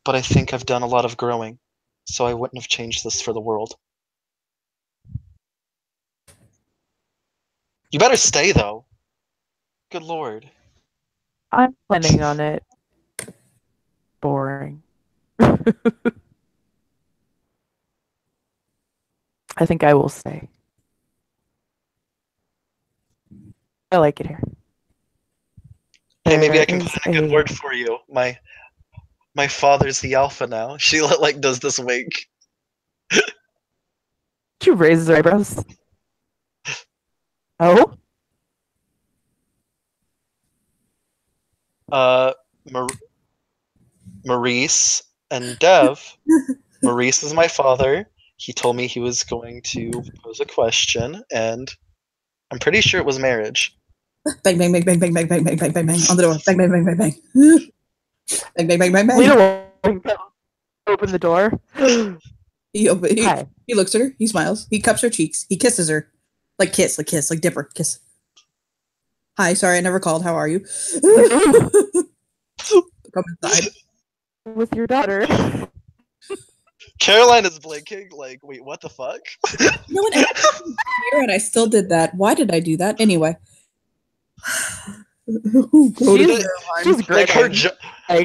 Speaker 2: But I think I've done a lot of growing, so I wouldn't have changed this for the world. You better stay, though. Good lord.
Speaker 3: I'm planning on it. Boring. I think I will stay. I like it here.
Speaker 2: Hey, maybe I can put in a good word for you. My father's the alpha now. She like does this wink.
Speaker 3: She raises her eyebrows. Oh?
Speaker 2: Maurice and Dev. Maurice is my father. He told me he was going to pose a question, and I'm pretty sure it was marriage.
Speaker 1: Bang, bang, bang, bang, bang, bang, bang, bang, bang, bang, bang, on the door. Bang, bang, bang, bang, bang. Bang, bang, bang, bang, bang.
Speaker 3: Lita will open the door.
Speaker 1: He looks at her. He smiles. He cups her cheeks. He kisses her. Like kiss, like dipper, kiss. Hi, sorry, I never called. How are you? Come inside.
Speaker 3: With your daughter.
Speaker 2: Caroline is blinking like, wait, what the fuck?
Speaker 1: You know what? Here, and I still did that. Why did I do that? Anyway.
Speaker 3: She's
Speaker 2: like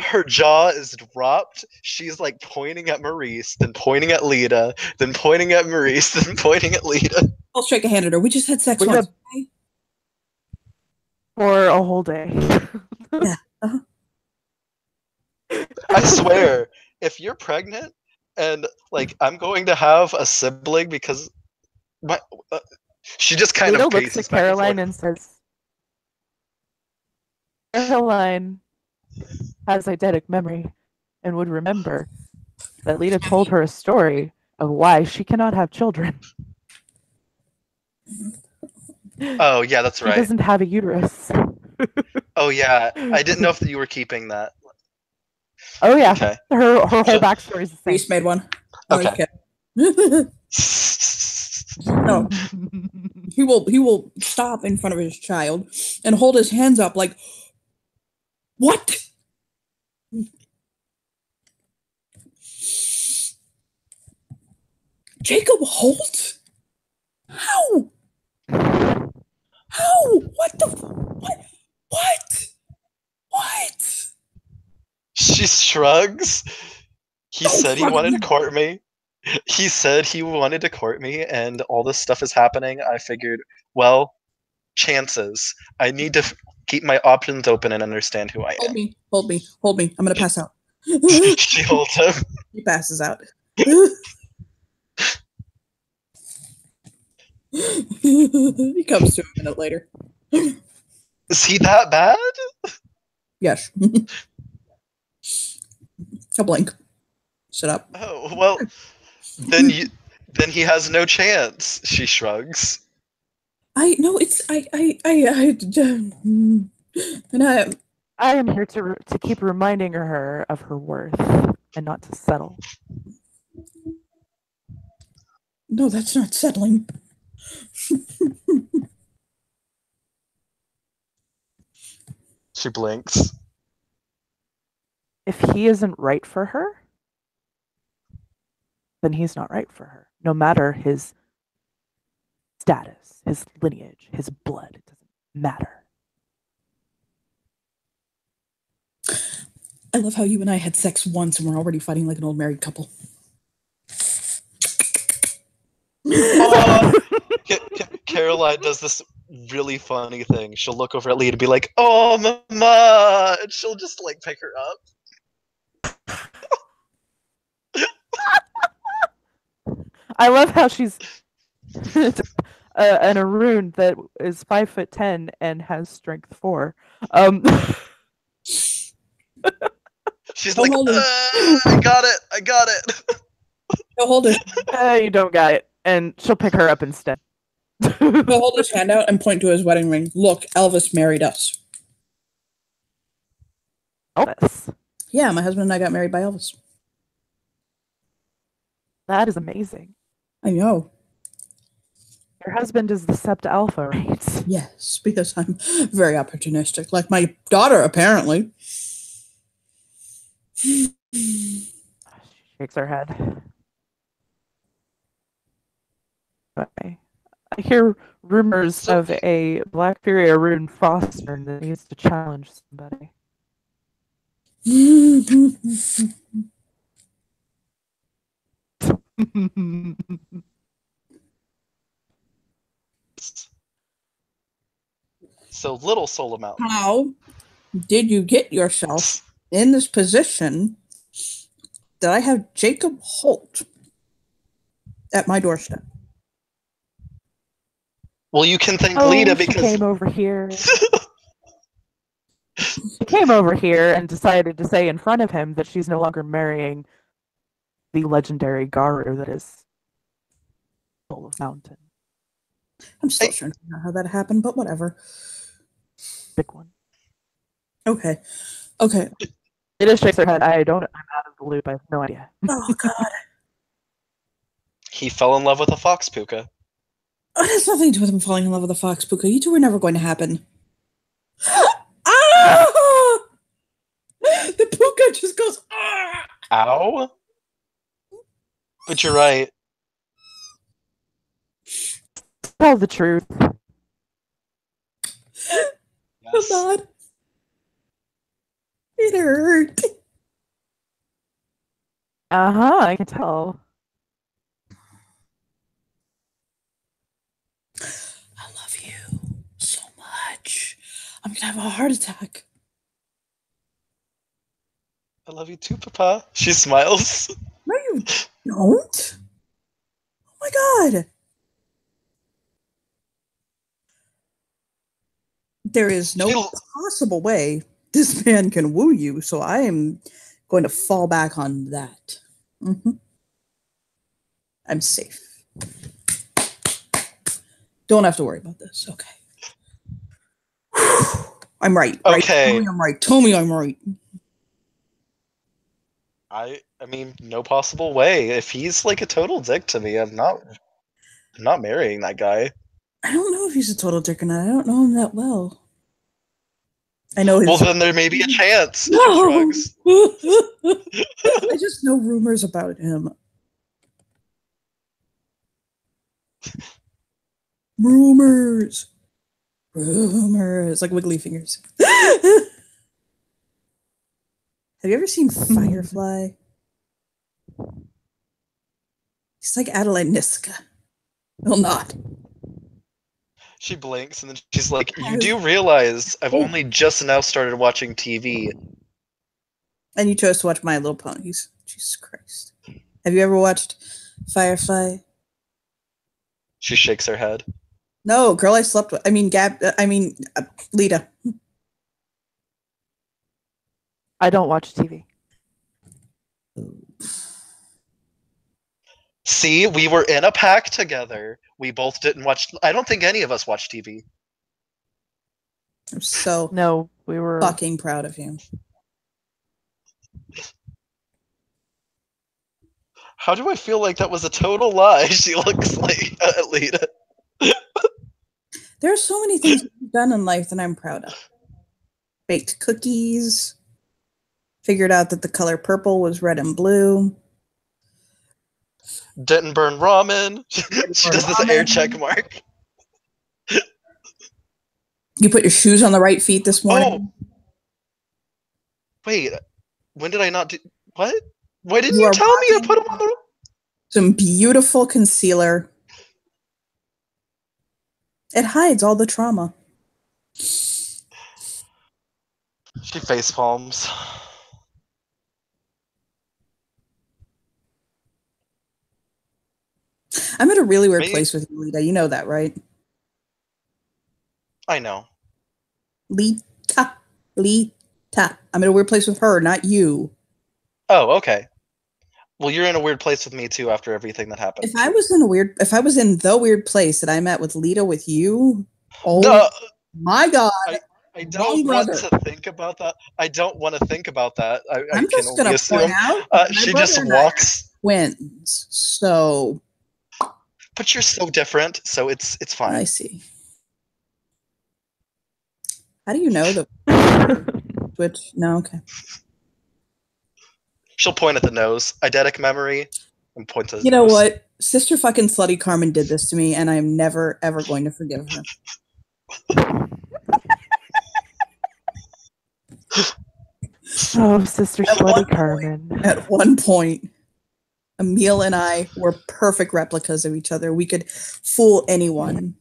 Speaker 2: her jaw is dropped. She's like pointing at Maurice, then pointing at Lita, then pointing at Maurice, then pointing at Lita.
Speaker 1: I'll shake a hand at her. We just had sex once. Okay?
Speaker 3: For a whole day.
Speaker 1: Yeah. Uh-huh.
Speaker 2: I swear, if you're pregnant and like I'm going to have a sibling because my, she just kind
Speaker 3: Lita
Speaker 2: of
Speaker 3: looks
Speaker 2: paces
Speaker 3: at
Speaker 2: back and
Speaker 3: Caroline
Speaker 2: forth.
Speaker 3: and says, Caroline has eidetic memory and would remember that Lita told her a story of why she cannot have children.
Speaker 2: Oh yeah, that's
Speaker 3: She
Speaker 2: right.
Speaker 3: doesn't have a uterus.
Speaker 2: Oh yeah, I didn't know if you were keeping that.
Speaker 3: Oh yeah,
Speaker 2: Okay.
Speaker 3: her whole backstory is the same.
Speaker 1: Reese made one.
Speaker 2: Okay.
Speaker 1: No, he will stop in front of his child and hold his hands up like, what? Jacob Holt? How? How? What the? What? What? What?
Speaker 2: She shrugs. He
Speaker 1: Don't
Speaker 2: said he
Speaker 1: shrug at
Speaker 2: wanted to
Speaker 1: me.
Speaker 2: court me. He said he wanted to court me, and all this stuff is happening. I figured, well, chances. I need to keep my options open and understand who I
Speaker 1: Hold
Speaker 2: am.
Speaker 1: me. Hold me. Hold me. I'm gonna pass out.
Speaker 2: She holds him.
Speaker 1: He passes out. He comes to a minute later.
Speaker 2: Is he that bad?
Speaker 1: Yes. A blink. Sit up.
Speaker 2: Oh well, then he has no chance. She shrugs.
Speaker 1: I no. It's I. And
Speaker 3: I am here to keep reminding her of her worth and not to settle.
Speaker 1: no. That's not settling.
Speaker 2: She blinks.
Speaker 3: If he isn't right for her, then he's not right for her. No matter his status, his lineage, his blood, it doesn't matter.
Speaker 1: I love how you and I had sex once and we're already fighting like an old married couple.
Speaker 2: Oh, Caroline does this really funny thing. She'll look over at Lee and be like, "Oh, mama," and she'll just like pick her up.
Speaker 3: I love how she's an Arun that is 5'10" and has strength 4.
Speaker 2: She's
Speaker 1: Don't
Speaker 2: like,
Speaker 1: hold it.
Speaker 2: I got it, I got it.
Speaker 1: Don't hold it.
Speaker 3: You don't got it, and she'll pick her up instead.
Speaker 1: He'll hold his hand out and point to his wedding ring. Look, Elvis married us.
Speaker 3: Elvis.
Speaker 1: Yeah, my husband and I got married by Elvis.
Speaker 3: That is amazing.
Speaker 1: I know.
Speaker 3: Your husband is the Sept Alpha, right?
Speaker 1: Yes, because I'm very opportunistic, like my daughter, apparently.
Speaker 3: She shakes her head. Okay. I hear rumors of a Black Fury Arun Foster that needs to challenge somebody.
Speaker 2: So little Soul Mountain.
Speaker 1: How did you get yourself in this position that I have Jacob Holt at my doorstep?
Speaker 2: Well, you can thank
Speaker 3: Oh,
Speaker 2: Lita
Speaker 3: she
Speaker 2: because
Speaker 3: came over here. She came over here and decided to say in front of him that she's no longer marrying the legendary Garu that is Soul of Mountain.
Speaker 1: I'm still trying to figure out how that happened, but whatever.
Speaker 3: Big one.
Speaker 1: Okay. Okay.
Speaker 3: It just shakes her head. I'm out of the loop. I have no idea.
Speaker 1: Oh, God.
Speaker 2: he fell in love with a fox puka.
Speaker 1: It has nothing to do with him falling in love with a fox, Puka. You two were never going to happen. Ah! The Puka just goes, ah!
Speaker 2: Ow. But you're right.
Speaker 3: Tell the truth.
Speaker 1: I'm
Speaker 2: Yes.
Speaker 1: not. It hurt.
Speaker 3: I can tell.
Speaker 1: I love you so much. I'm going to have a heart attack.
Speaker 2: I love you too, Papa. She smiles.
Speaker 1: No, you don't. Oh my god. There is no possible way this man can woo you, so I am going to fall back on that. I'm safe. Don't have to worry about this. Okay. I'm right.
Speaker 2: Okay.
Speaker 1: Tell me I'm right. Tell me I'm right.
Speaker 2: I mean, no possible way. If he's like a total dick to me, I'm not marrying that guy.
Speaker 1: I don't know if he's a total dick or not. I don't know him that well. I know his.
Speaker 2: Well, then there may be a chance.
Speaker 1: No.
Speaker 2: Shrugs.
Speaker 1: I just know rumors about him. Rumors. Like wiggly fingers. Have you ever seen Firefly? He's like Adelaide Niska. Well, not.
Speaker 2: She blinks and then she's like, "You do realize I've only just now started watching TV."
Speaker 1: And you chose to watch My Little Ponies. Jesus Christ. Have you ever watched Firefly?
Speaker 2: She shakes her head.
Speaker 1: No, girl I slept with. Lita.
Speaker 3: I don't watch TV.
Speaker 2: See, we were in a pack together. We both didn't watch. I don't think any of us watched TV.
Speaker 1: I'm so
Speaker 3: we were
Speaker 1: fucking proud of you.
Speaker 2: How do I feel like that was a total lie? She looks like Lita.
Speaker 1: There are so many things you've done in life that I'm proud of. Baked cookies. Figured out that the color purple was red and blue.
Speaker 2: Didn't burn ramen. She does this air check mark.
Speaker 1: You put your shoes on the right feet this morning.
Speaker 2: Oh. Wait, when did I not do what? Why didn't you tell me to put them on the
Speaker 1: some beautiful concealer. It hides all the trauma.
Speaker 2: She face palms.
Speaker 1: I'm in a really weird place with you, Lita. You know that, right?
Speaker 2: I know.
Speaker 1: Lita. I'm in a weird place with her, not you.
Speaker 2: Oh, okay. Well, you're in a weird place with me too after everything that happened.
Speaker 1: If I was in the weird place that I'm at with Lita with you, oh my god.
Speaker 2: I don't want to think about that. I don't want to think about that.
Speaker 1: I'm just going to point out
Speaker 2: she just walks.
Speaker 1: Twins. So.
Speaker 2: But you're so different, so it's fine.
Speaker 1: I see. How do you know the Twitch? No, okay.
Speaker 2: She'll point at the nose. Eidetic memory, and point to the
Speaker 1: You know
Speaker 2: nose.
Speaker 1: what? Sister fucking Slutty Carmen did this to me, and I'm never, ever going to forgive her.
Speaker 3: Oh, Sister Slutty Carmen.
Speaker 1: At one point, Emil and I were perfect replicas of each other. We could fool anyone.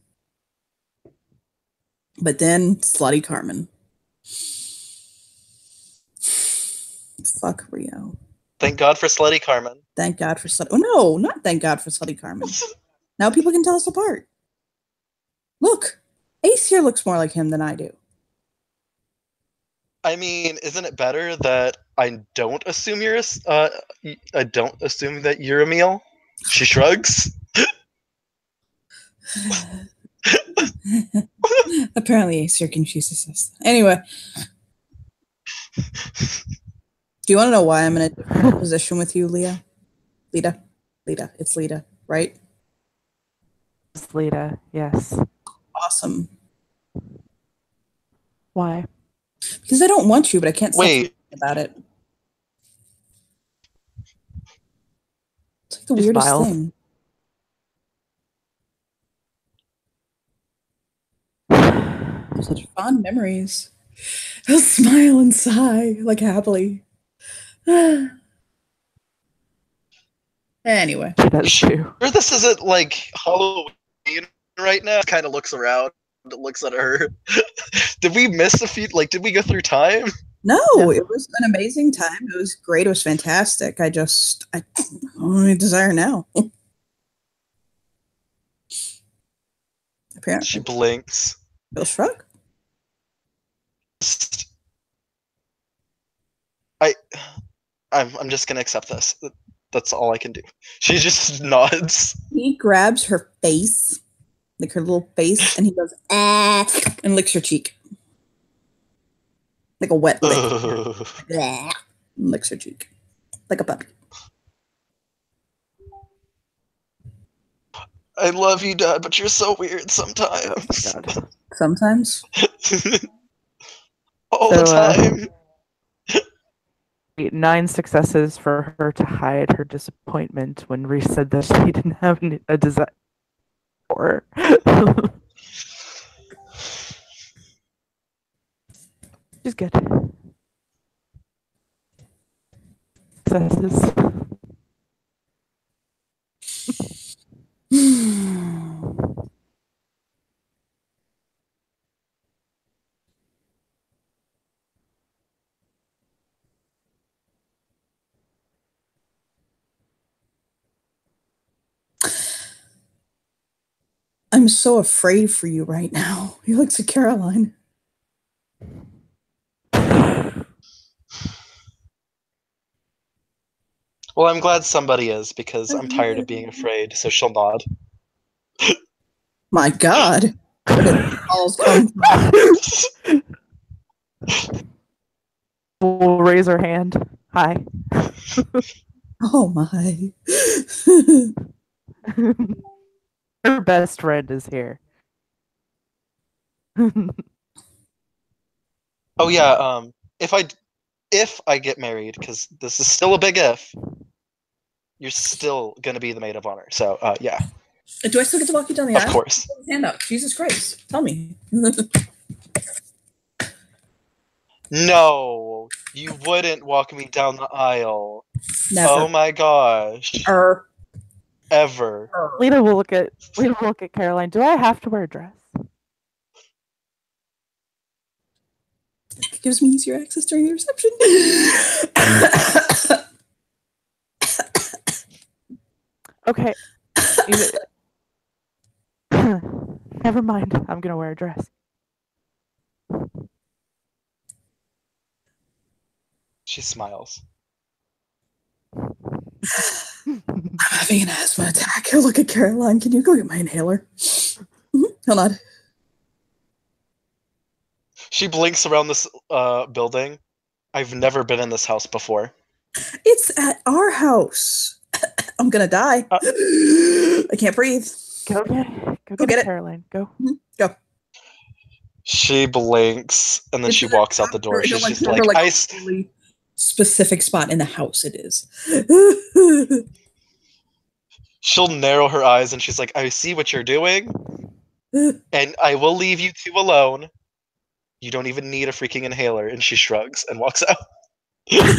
Speaker 1: But then, Slutty Carmen. Fuck Rio.
Speaker 2: Thank God for Slutty Carmen.
Speaker 1: Thank God for Slutty. Oh, no, not thank God for Slutty Carmen. Now people can tell us apart. Look, Ace here looks more like him than I do.
Speaker 2: I mean, isn't it better that I don't assume you're I don't assume that you're Emil? She shrugs.
Speaker 1: Apparently Ace here confuses us. Anyway. Do you want to know why I'm in a position with you, Leah? Lita. It's Lita, right?
Speaker 3: It's Lita, yes.
Speaker 1: Awesome.
Speaker 3: Why?
Speaker 1: Because I don't want you, but I can't stop thinking about it. It's like the weirdest thing. Such fond memories. I'll smile and sigh, like happily. Anyway.
Speaker 3: That's true.
Speaker 2: Sure, this isn't like Halloween right now. Kind of looks around, looks at her. Did we miss a few? Like, did we go through time?
Speaker 1: No,
Speaker 3: No.
Speaker 1: it was an amazing time. It was great. It was fantastic. I only desire now. Apparently,
Speaker 2: She blinks.
Speaker 1: Bill shrug.
Speaker 2: I'm just gonna accept this. That's all I can do. She just nods.
Speaker 1: He grabs her face, like her little face, and he goes, ah, and licks her cheek. Like a wet lick. And licks her cheek. Like a puppy.
Speaker 2: I love you, Dad, but you're so weird sometimes.
Speaker 3: God.
Speaker 1: Sometimes.
Speaker 2: All the time.
Speaker 3: 9 successes for her to hide her disappointment when Reese said that she didn't have a desire for her. She's good. Successes.
Speaker 1: I'm so afraid for you right now. He looks at Caroline.
Speaker 2: Well, I'm glad somebody is, because I'm tired of being afraid, so she'll nod.
Speaker 1: My God. Where did the calls come from?
Speaker 3: We'll raise her hand. Hi.
Speaker 1: Oh my.
Speaker 3: Her best friend is here.
Speaker 2: Oh yeah, if I get married, because this is still a big if, you're still gonna be the maid of honor. So yeah.
Speaker 1: Do I still get to walk you down the aisle?
Speaker 2: Of course.
Speaker 1: Hand up. Jesus Christ. Tell me.
Speaker 2: No, you wouldn't walk me down the aisle.
Speaker 1: Never.
Speaker 2: Oh my gosh. Ever.
Speaker 3: Lena will look at Caroline. Do I have to wear a dress?
Speaker 1: It gives me easier access during the reception.
Speaker 3: Okay. Never mind. I'm gonna wear a dress.
Speaker 2: She smiles.
Speaker 1: I'm having an asthma attack. Look at Caroline. Can you go get my inhaler? Hold on.
Speaker 2: She blinks around this building. I've never been in this house before.
Speaker 1: It's at our house. I'm gonna die. I can't breathe.
Speaker 3: Go get it, Caroline. Go.
Speaker 1: Go.
Speaker 2: She blinks and then she walks out the door. She's just like,
Speaker 1: a really specific spot in the house it is.
Speaker 2: She'll narrow her eyes and she's like, I see what you're doing, and I will leave you two alone. You don't even need a freaking inhaler. And she shrugs and walks out.
Speaker 3: Yes.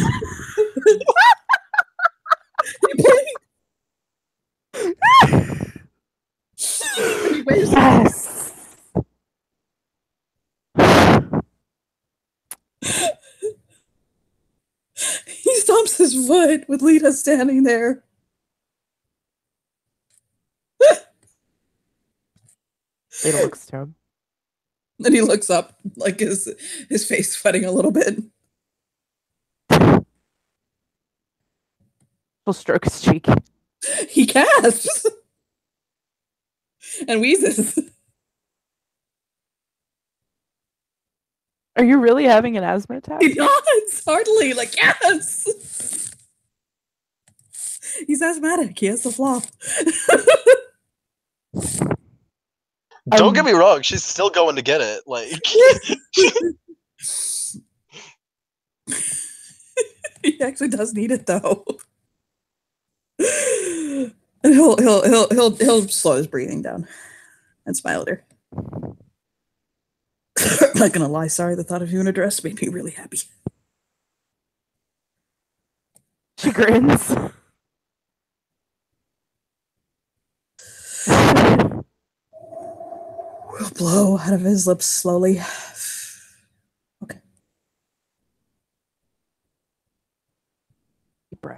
Speaker 1: He stomps his foot with Lita standing there.
Speaker 3: Lita looks to him.
Speaker 1: Then he looks up, like his face sweating a little bit.
Speaker 3: She'll stroke his cheek.
Speaker 1: He gasps and wheezes.
Speaker 3: Are you really having an asthma attack?
Speaker 1: He nods heartily, like, yes. He's asthmatic. He has the flop.
Speaker 2: Don't get me wrong, she's still going to get it. Like,
Speaker 1: he actually does need it though. And he'll slow his breathing down and smile at her. I'm not gonna lie, sorry, the thought of you in a dress made me really happy.
Speaker 3: She grins.
Speaker 1: Will blow out of his lips slowly. Okay.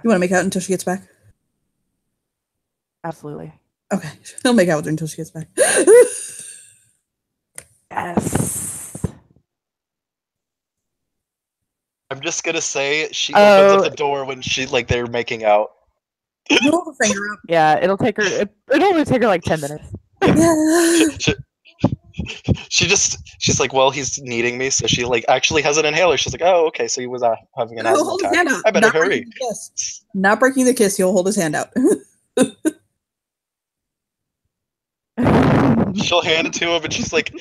Speaker 1: You want to make out until she gets back?
Speaker 3: Absolutely.
Speaker 1: Okay, he'll make out with her until she gets back.
Speaker 3: Yes.
Speaker 2: I'm just gonna say she opens up the door when they're making out.
Speaker 1: Hold her finger up.
Speaker 3: Yeah, it'll take her. It'll only take her like 10 minutes.
Speaker 1: Yeah.
Speaker 2: She's like, well, he's needing me, so she actually has an inhaler. She's like, oh, okay, so he was having an
Speaker 1: He'll
Speaker 2: asthma
Speaker 1: hold his
Speaker 2: attack.
Speaker 1: hand out.
Speaker 2: I better
Speaker 1: Not
Speaker 2: hurry.
Speaker 1: breaking the kiss. Not breaking the kiss. He'll hold his hand out.
Speaker 2: She'll hand it to him, and she's like,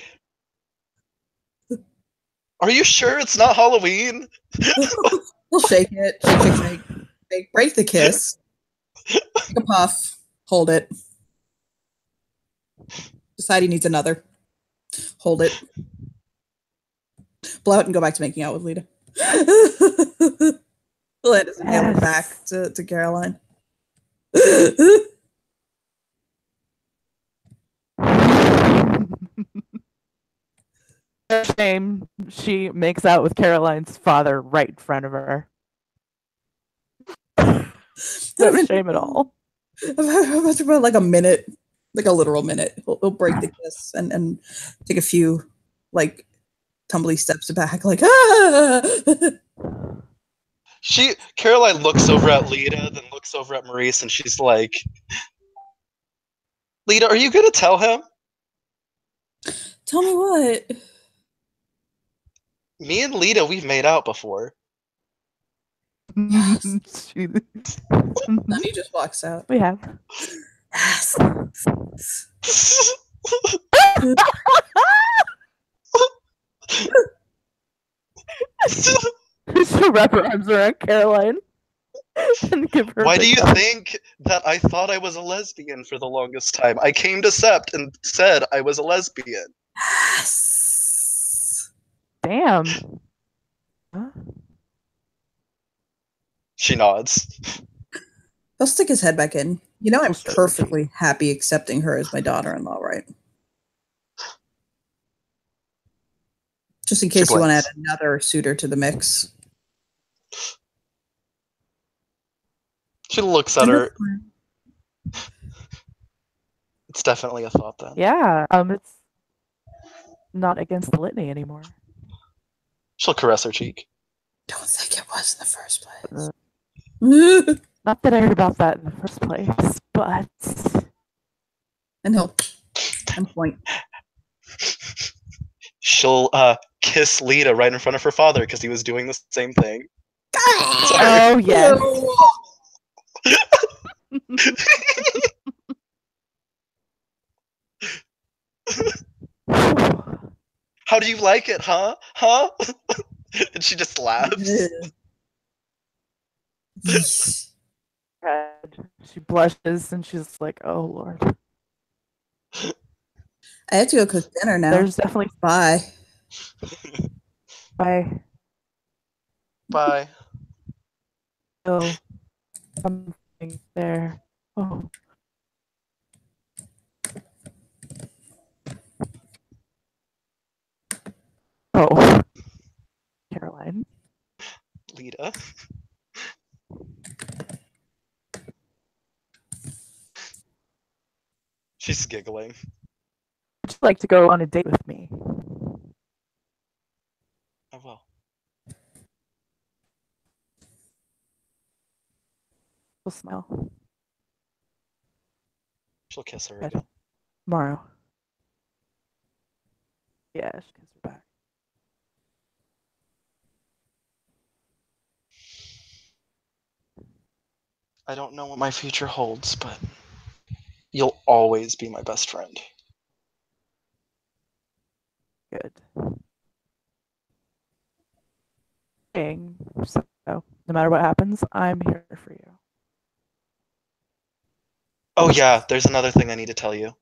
Speaker 2: are you sure it's not Halloween?
Speaker 1: We'll shake it. Shake. Break the kiss. Take a puff. Hold it. Decide he needs another. Hold it. Blow out and go back to making out with Lita. Let his inhaler back to Caroline.
Speaker 3: Shame she makes out with Caroline's father right in front of her. No shame at all.
Speaker 1: About like a minute, like a literal minute. He'll break the kiss and take a few like tumbly steps back, like
Speaker 2: Caroline looks over at Lita, then looks over at Maurice, and she's like, Lita, are you gonna tell him?
Speaker 1: Tell me what?
Speaker 2: Me and Lita, we've made out before.
Speaker 1: Yes. Then he just walks out.
Speaker 3: We have.
Speaker 1: Yes.
Speaker 3: She'll wrap her arms around Caroline and give her.
Speaker 2: Why do you think that I thought I was a lesbian for the longest time? I came to Sept and said I was a lesbian.
Speaker 1: Yes.
Speaker 3: Damn. Huh?
Speaker 2: She nods.
Speaker 1: He'll stick his head back in. You know, I'm perfectly happy accepting her as my daughter-in-law, right? Just in case you want to add another suitor to the mix.
Speaker 2: She looks at her. It's definitely a thought then.
Speaker 3: Yeah, it's not against the litany anymore.
Speaker 2: She'll caress her cheek.
Speaker 1: Don't think it was in the first place.
Speaker 3: Not that I heard about that in the first place, but...
Speaker 1: And he'll point.
Speaker 2: She'll kiss Lita right in front of her father because he was doing the same thing.
Speaker 3: Oh, yes.
Speaker 2: How do you like it, huh? Huh? And she just laughs.
Speaker 3: She blushes and she's like, oh, Lord.
Speaker 1: I have to go cook dinner now.
Speaker 3: There's definitely...
Speaker 1: Bye.
Speaker 3: Bye.
Speaker 2: Bye.
Speaker 3: Oh, something there. Oh. Oh. Caroline.
Speaker 2: Lita. She's giggling.
Speaker 3: Would you like to go on a date with me?
Speaker 2: I will.
Speaker 3: She'll smile.
Speaker 2: She'll kiss her
Speaker 3: Good.
Speaker 2: again.
Speaker 3: Tomorrow. Yeah, she'll kiss her back.
Speaker 2: I don't know what my future holds, but you'll always be my best friend.
Speaker 3: Good. So, no matter what happens, I'm here for you.
Speaker 2: Oh yeah, there's another thing I need to tell you.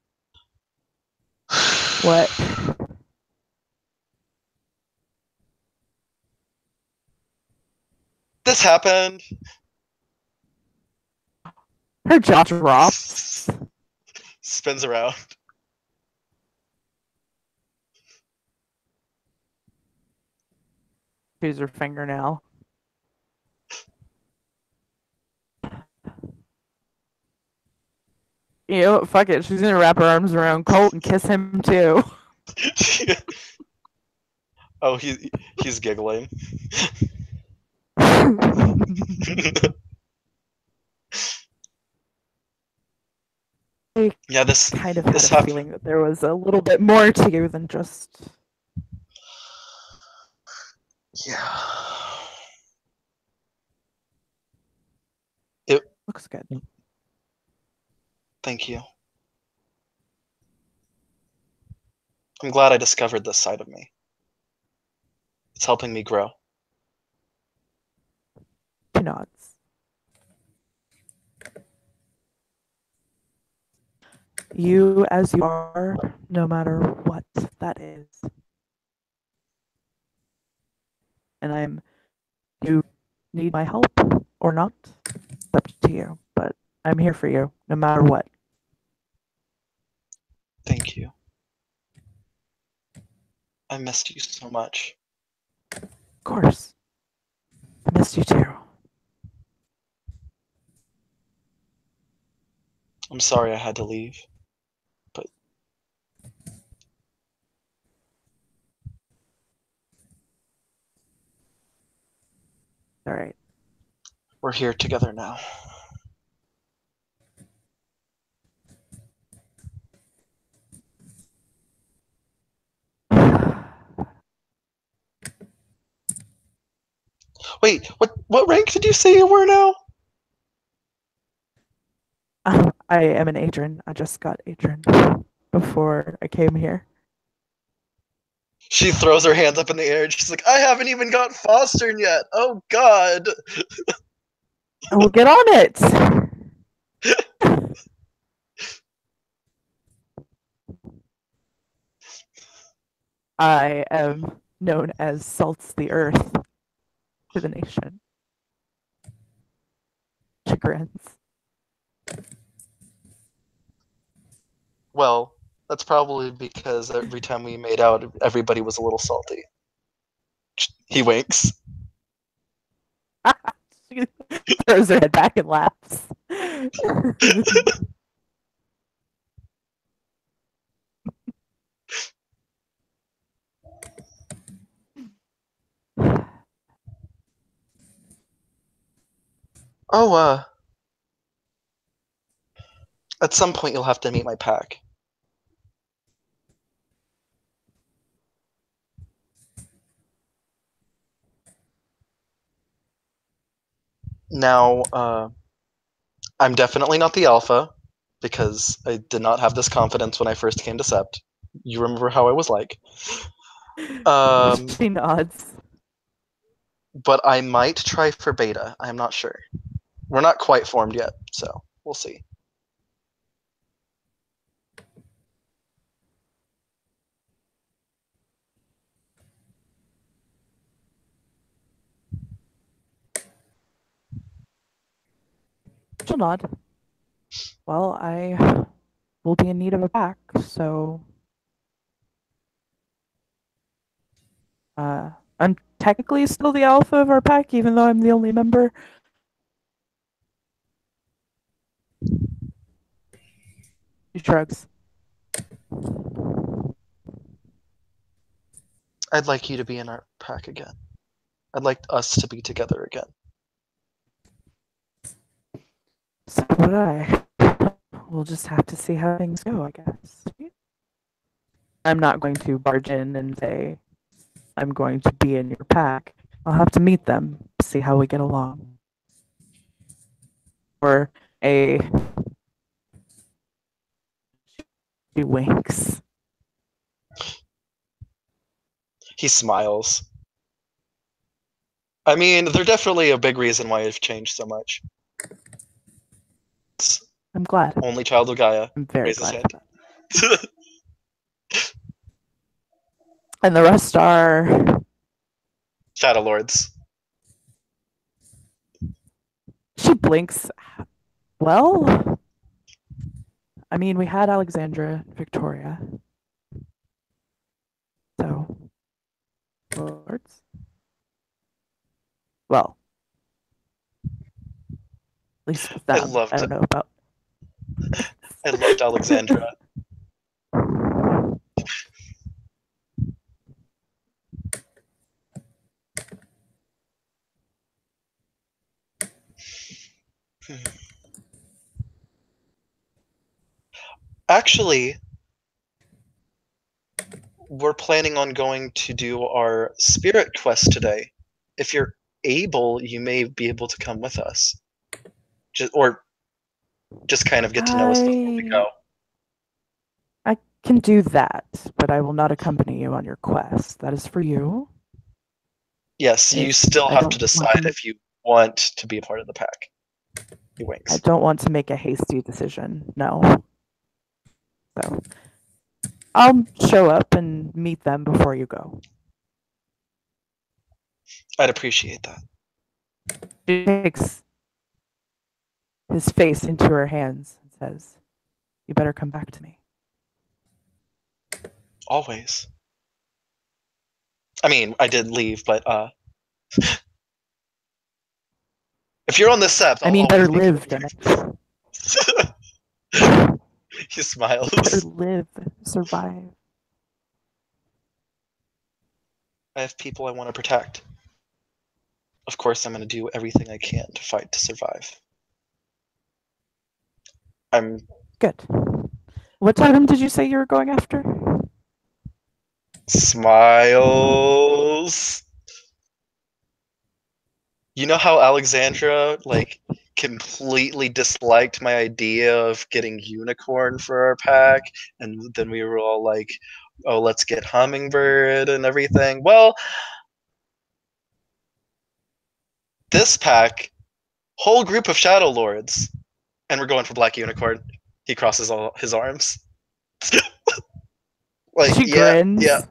Speaker 3: What?
Speaker 2: This happened.
Speaker 3: Her jaw drops.
Speaker 2: Spins around.
Speaker 3: Choose her fingernail. You know, fuck it. She's gonna wrap her arms around Colt and kiss him too.
Speaker 2: Oh, he's giggling. Yeah, this
Speaker 3: kind of had
Speaker 2: this
Speaker 3: a
Speaker 2: happened.
Speaker 3: feeling that there was a little bit more to you than just.
Speaker 2: Yeah.
Speaker 3: Looks good.
Speaker 2: Thank you. I'm glad I discovered this side of me. It's helping me grow.
Speaker 3: She nods. You as you are, no matter what that is. And you need my help or not? It's up to you, but I'm here for you, no matter what.
Speaker 2: Thank you. I missed you so much.
Speaker 3: Of course. I missed you too.
Speaker 2: I'm sorry I had to leave.
Speaker 3: All right.
Speaker 2: We're here together now. Wait, what rank did you say you were now?
Speaker 3: I am an Adrian. I just got Adrian before I came here.
Speaker 2: She throws her hands up in the air and she's like, I haven't even got Fostered yet. Oh god.
Speaker 3: We'll get on it. I am known as Salts the Earth to the nation. She grins.
Speaker 2: Well, that's probably because every time we made out, everybody was a little salty. He winks.
Speaker 3: She throws her head back and laughs.
Speaker 2: Oh, at some point you'll have to meet my pack. Now, I'm definitely not the alpha, because I did not have this confidence when I first came to Sept. You remember how I was like.
Speaker 3: She nods.
Speaker 2: But I might try for beta. I'm not sure. We're not quite formed yet, so we'll see.
Speaker 3: She'll nod. Well, I will be in need of a pack, so I'm technically still the alpha of our pack, even though I'm the only member. She shrugs.
Speaker 2: I'd like you to be in our pack again. I'd like us to be together again.
Speaker 3: So would I. We'll just have to see how things go, I guess. I'm not going to barge in and say, I'm going to be in your pack. I'll have to meet them, see how we get along. Or a. She winks.
Speaker 2: He smiles. I mean, they're definitely a big reason why I've changed so much.
Speaker 3: I'm glad.
Speaker 2: Only child of Gaia.
Speaker 3: I'm very
Speaker 2: Raise his
Speaker 3: glad
Speaker 2: hand.
Speaker 3: for that. And the rest are.
Speaker 2: Shadow Lords.
Speaker 3: She blinks. Well, I mean, we had Alexandra, Victoria. So, Lords. Well, at least with them.
Speaker 2: I loved
Speaker 3: I don't
Speaker 2: it.
Speaker 3: know about.
Speaker 2: I loved Alexandra. Actually, we're planning on going to do our spirit quest today. If you're able, you may be able to come with us. Or just kind of get to know us before we go.
Speaker 3: I can do that, but I will not accompany you on your quest. That is for you.
Speaker 2: Yes, you still
Speaker 3: I
Speaker 2: have
Speaker 3: don't
Speaker 2: to
Speaker 3: want
Speaker 2: decide
Speaker 3: to-
Speaker 2: if you want to be a part of the pack. He
Speaker 3: I
Speaker 2: winks.
Speaker 3: don't want to make a hasty decision. No. So I'll show up and meet them before you go.
Speaker 2: I'd appreciate that.
Speaker 3: She takes his face into her hands and says, "You better come back to me."
Speaker 2: Always. I mean, I did leave, but if you're on this sept,
Speaker 3: I
Speaker 2: I'll
Speaker 3: mean, better
Speaker 2: always be
Speaker 3: live
Speaker 2: coming.
Speaker 3: than it.
Speaker 2: He smiles.
Speaker 3: Better live, survive.
Speaker 2: I have people I want to protect. Of course, I'm going to do everything I can to fight to survive. I'm
Speaker 3: Good. What totem did you say you were going after?
Speaker 2: smiles. You know how Alexandra like completely disliked my idea of getting unicorn for our pack, and then we were all like, "Oh, let's get hummingbird and everything." Well, this pack, whole group of shadow lords, and we're going for black unicorn. He crosses all his arms. Like,
Speaker 3: She
Speaker 2: yeah,
Speaker 3: grins.
Speaker 2: yeah.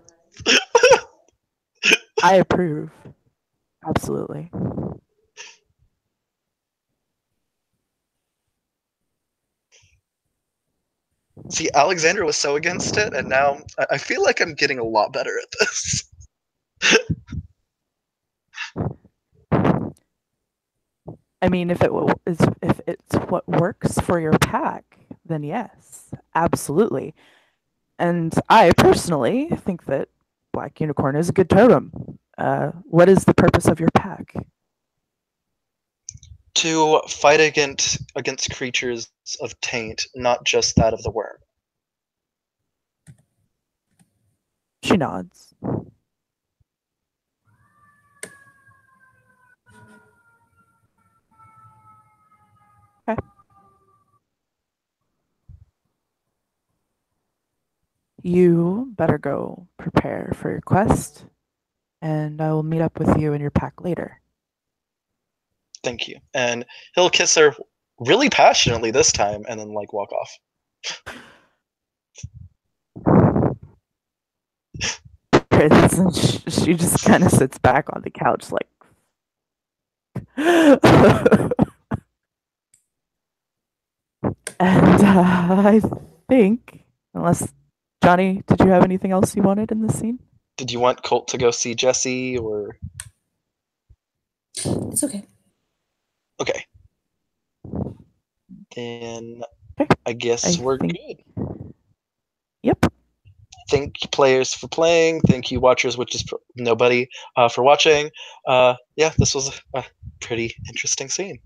Speaker 3: I approve. Absolutely.
Speaker 2: See, Alexandra was so against it, and now I feel like I'm getting a lot better at this.
Speaker 3: I mean, if it's what works for your pack, then yes, absolutely. And I personally think that black unicorn is a good totem. What is the purpose of your pack?
Speaker 2: To fight against creatures of taint, not just that of the worm.
Speaker 3: She nods. Okay. You better go prepare for your quest, and I will meet up with you and your pack later.
Speaker 2: Thank you. And he'll kiss her really passionately this time, and then like walk off.
Speaker 3: She just kind of sits back on the couch like. And I think, unless Johnny, did you have anything else you wanted in this scene?
Speaker 2: Did you want Colt to go see Jesse, or
Speaker 1: It's okay.
Speaker 2: okay? Then
Speaker 3: Okay.
Speaker 2: I guess we're good.
Speaker 3: Yep.
Speaker 2: Thank you, players, for playing. Thank you, watchers, which is nobody, for watching. Yeah, this was a pretty interesting scene.